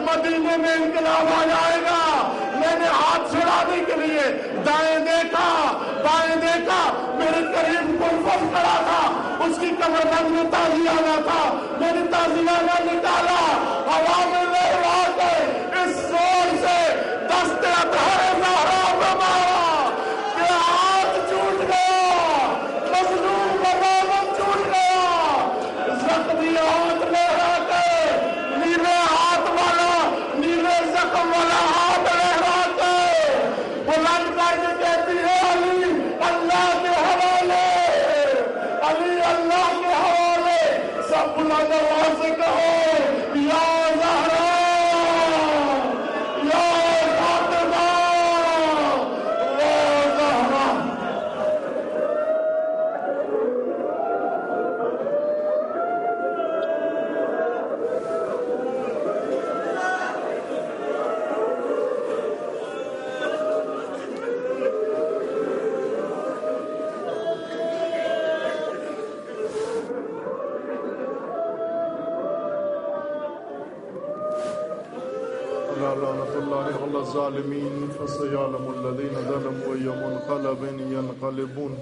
مدینے میں انقلاب آ جائے گا۔ میں نے ہاتھ چھڑانے کے لیے دائیں دیکھا بائیں دیکھا، میرے قریب گلفت کھڑا تھا، اس کی کمر بند میں تازیانہ تھا، میں نے تازیانہ نکالا، ہوا میں لہرا کے اس زور سے دست اطہر زہرا کو مارا کہ ہاتھ ٹوٹ گیا، مظلوم کا دامن ٹوٹ گیا۔ زخمی ہاتھ لہرا کے، نیلے ہاتھ والا، نیلے زخم والا ہاتھ لہرا کے بلند کر کے کہتی ہے علی اللہ کے حوالے، علی اللہ کے حوالے۔ سب بلند آواز سے کہو یا زہرا، یا فاطمہ، یا زہرا۔ لعنت اللہ علی الظالمین فسیعلم الذین ظلموا أی منقلب ینقلبون۔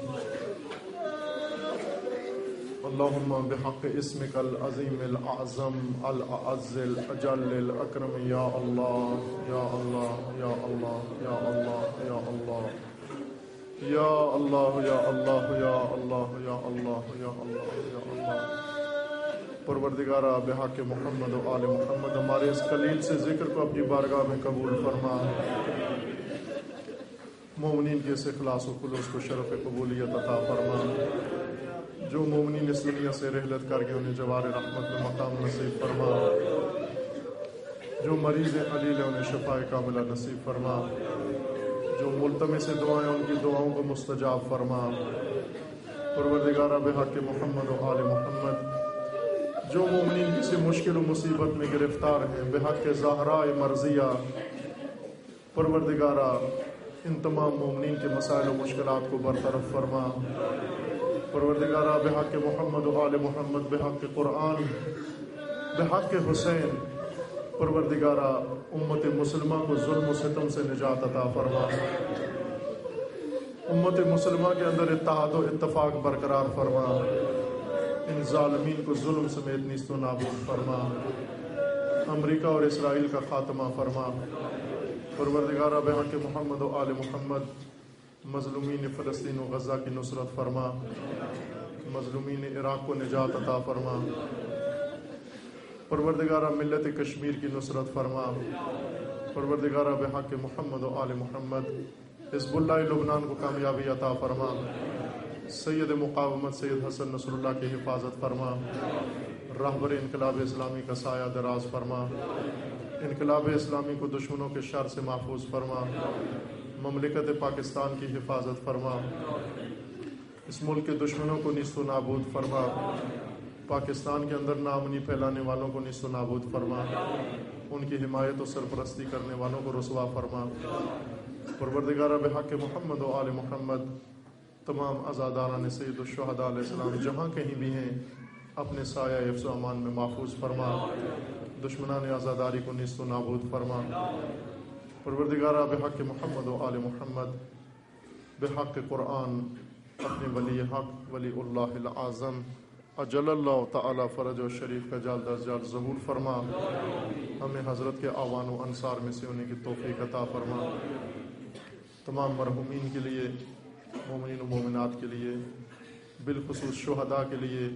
اللہم بحق اسمک العظیم الاعظم الاعز الاجل الاکرم یا اللہ یا اللہ یا اللہ یا اللہ یا اللہ یا اللہ یا اللہ یا اللہ یا اللہ یا اللہ یا اللہ۔ پروردگارہ بحق محمد و آل محمد ہمارے اس قلیل سے ذکر کو اپنی بارگاہ میں قبول فرما، مومنین کے اس اخلاص و خلوص کو شرف قبولیت عطا فرما، جو مومنین اس دنیا سے رحلت کر کے انہیں جوار رحمت میں مقام نصیب فرما، جو مریض علیل انہیں شفاء کاملہ نصیب فرما، جو ملتمس دعائیں ان کی دعاؤں کو مستجاب فرما۔ پروردگارہ بحق محمد و آل محمد جو مومنین کسی مشکل و مصیبت میں گرفتار ہیں بحق زہراء مرضیہ، پروردگارہ ان تمام مومنین کے مسائل و مشکلات کو برطرف فرما۔ پروردگارہ بحق محمد و آل محمد، بحق قرآن، بحق حسین، پروردگارہ امت مسلمہ کو ظلم و ستم سے نجات عطا فرما، امت مسلمہ کے اندر اتحاد و اتفاق برقرار فرما، ان ظالمین کو ظلم سمیت نیست و نابود فرما، امریکہ اور اسرائیل کا خاتمہ فرما۔ پروردگارہ بحق محمد و آل محمد مظلومین فلسطین و غزہ کی نصرت فرما، مظلومین عراق کو نجات عطا فرما۔ پروردگارہ ملت کشمیر کی نصرت فرما۔ پروردگارہ بحق محمد و آل محمد حزب اللہ لبنان کو کامیابی عطا فرما۔ سید مقاومت سید حسن نصر اللہ کی حفاظت فرما، رہبر انقلاب اسلامی کا سایہ دراز فرما، انقلاب اسلامی کو دشمنوں کے شر سے محفوظ فرما، مملکت پاکستان کی حفاظت فرما، اس ملک کے دشمنوں کو نیست و نابود فرما، پاکستان کے اندر ناامنی پھیلانے والوں کو نیست و نابود فرما، ان کی حمایت و سرپرستی کرنے والوں کو رسوا فرما۔ پروردگارہ بحق محمد و آل محمد تمام عزاداران سید الشہداء علیہ السلام جہاں کہیں بھی ہیں اپنے سایہ حفظ و امان میں محفوظ فرما، دشمنان عزاداری کو نیست و نابود فرما۔ پروردگارہ بحق محمد و آل محمد بحق قرآن اپنے ولی حق ولی اللہ العظم اجل اللہ تعالی فرج و شریف کا جال در جال ظہور فرما، ہمیں حضرت کے اعوان و انصار میں سے ہونے کی توفیق عطا فرما۔ تمام مرحومین کے لیے، مومنین و مومنات کے لیے، بالخصوص شہداء کے لیے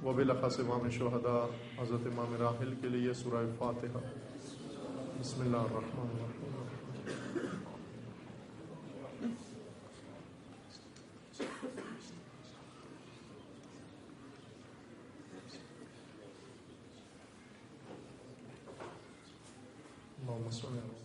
و بالاخص امام شہداء حضرت امام راحل کے لیے سورہ فاتحہ۔ بسم اللہ الرحمن الرحیم۔ اللهم صل على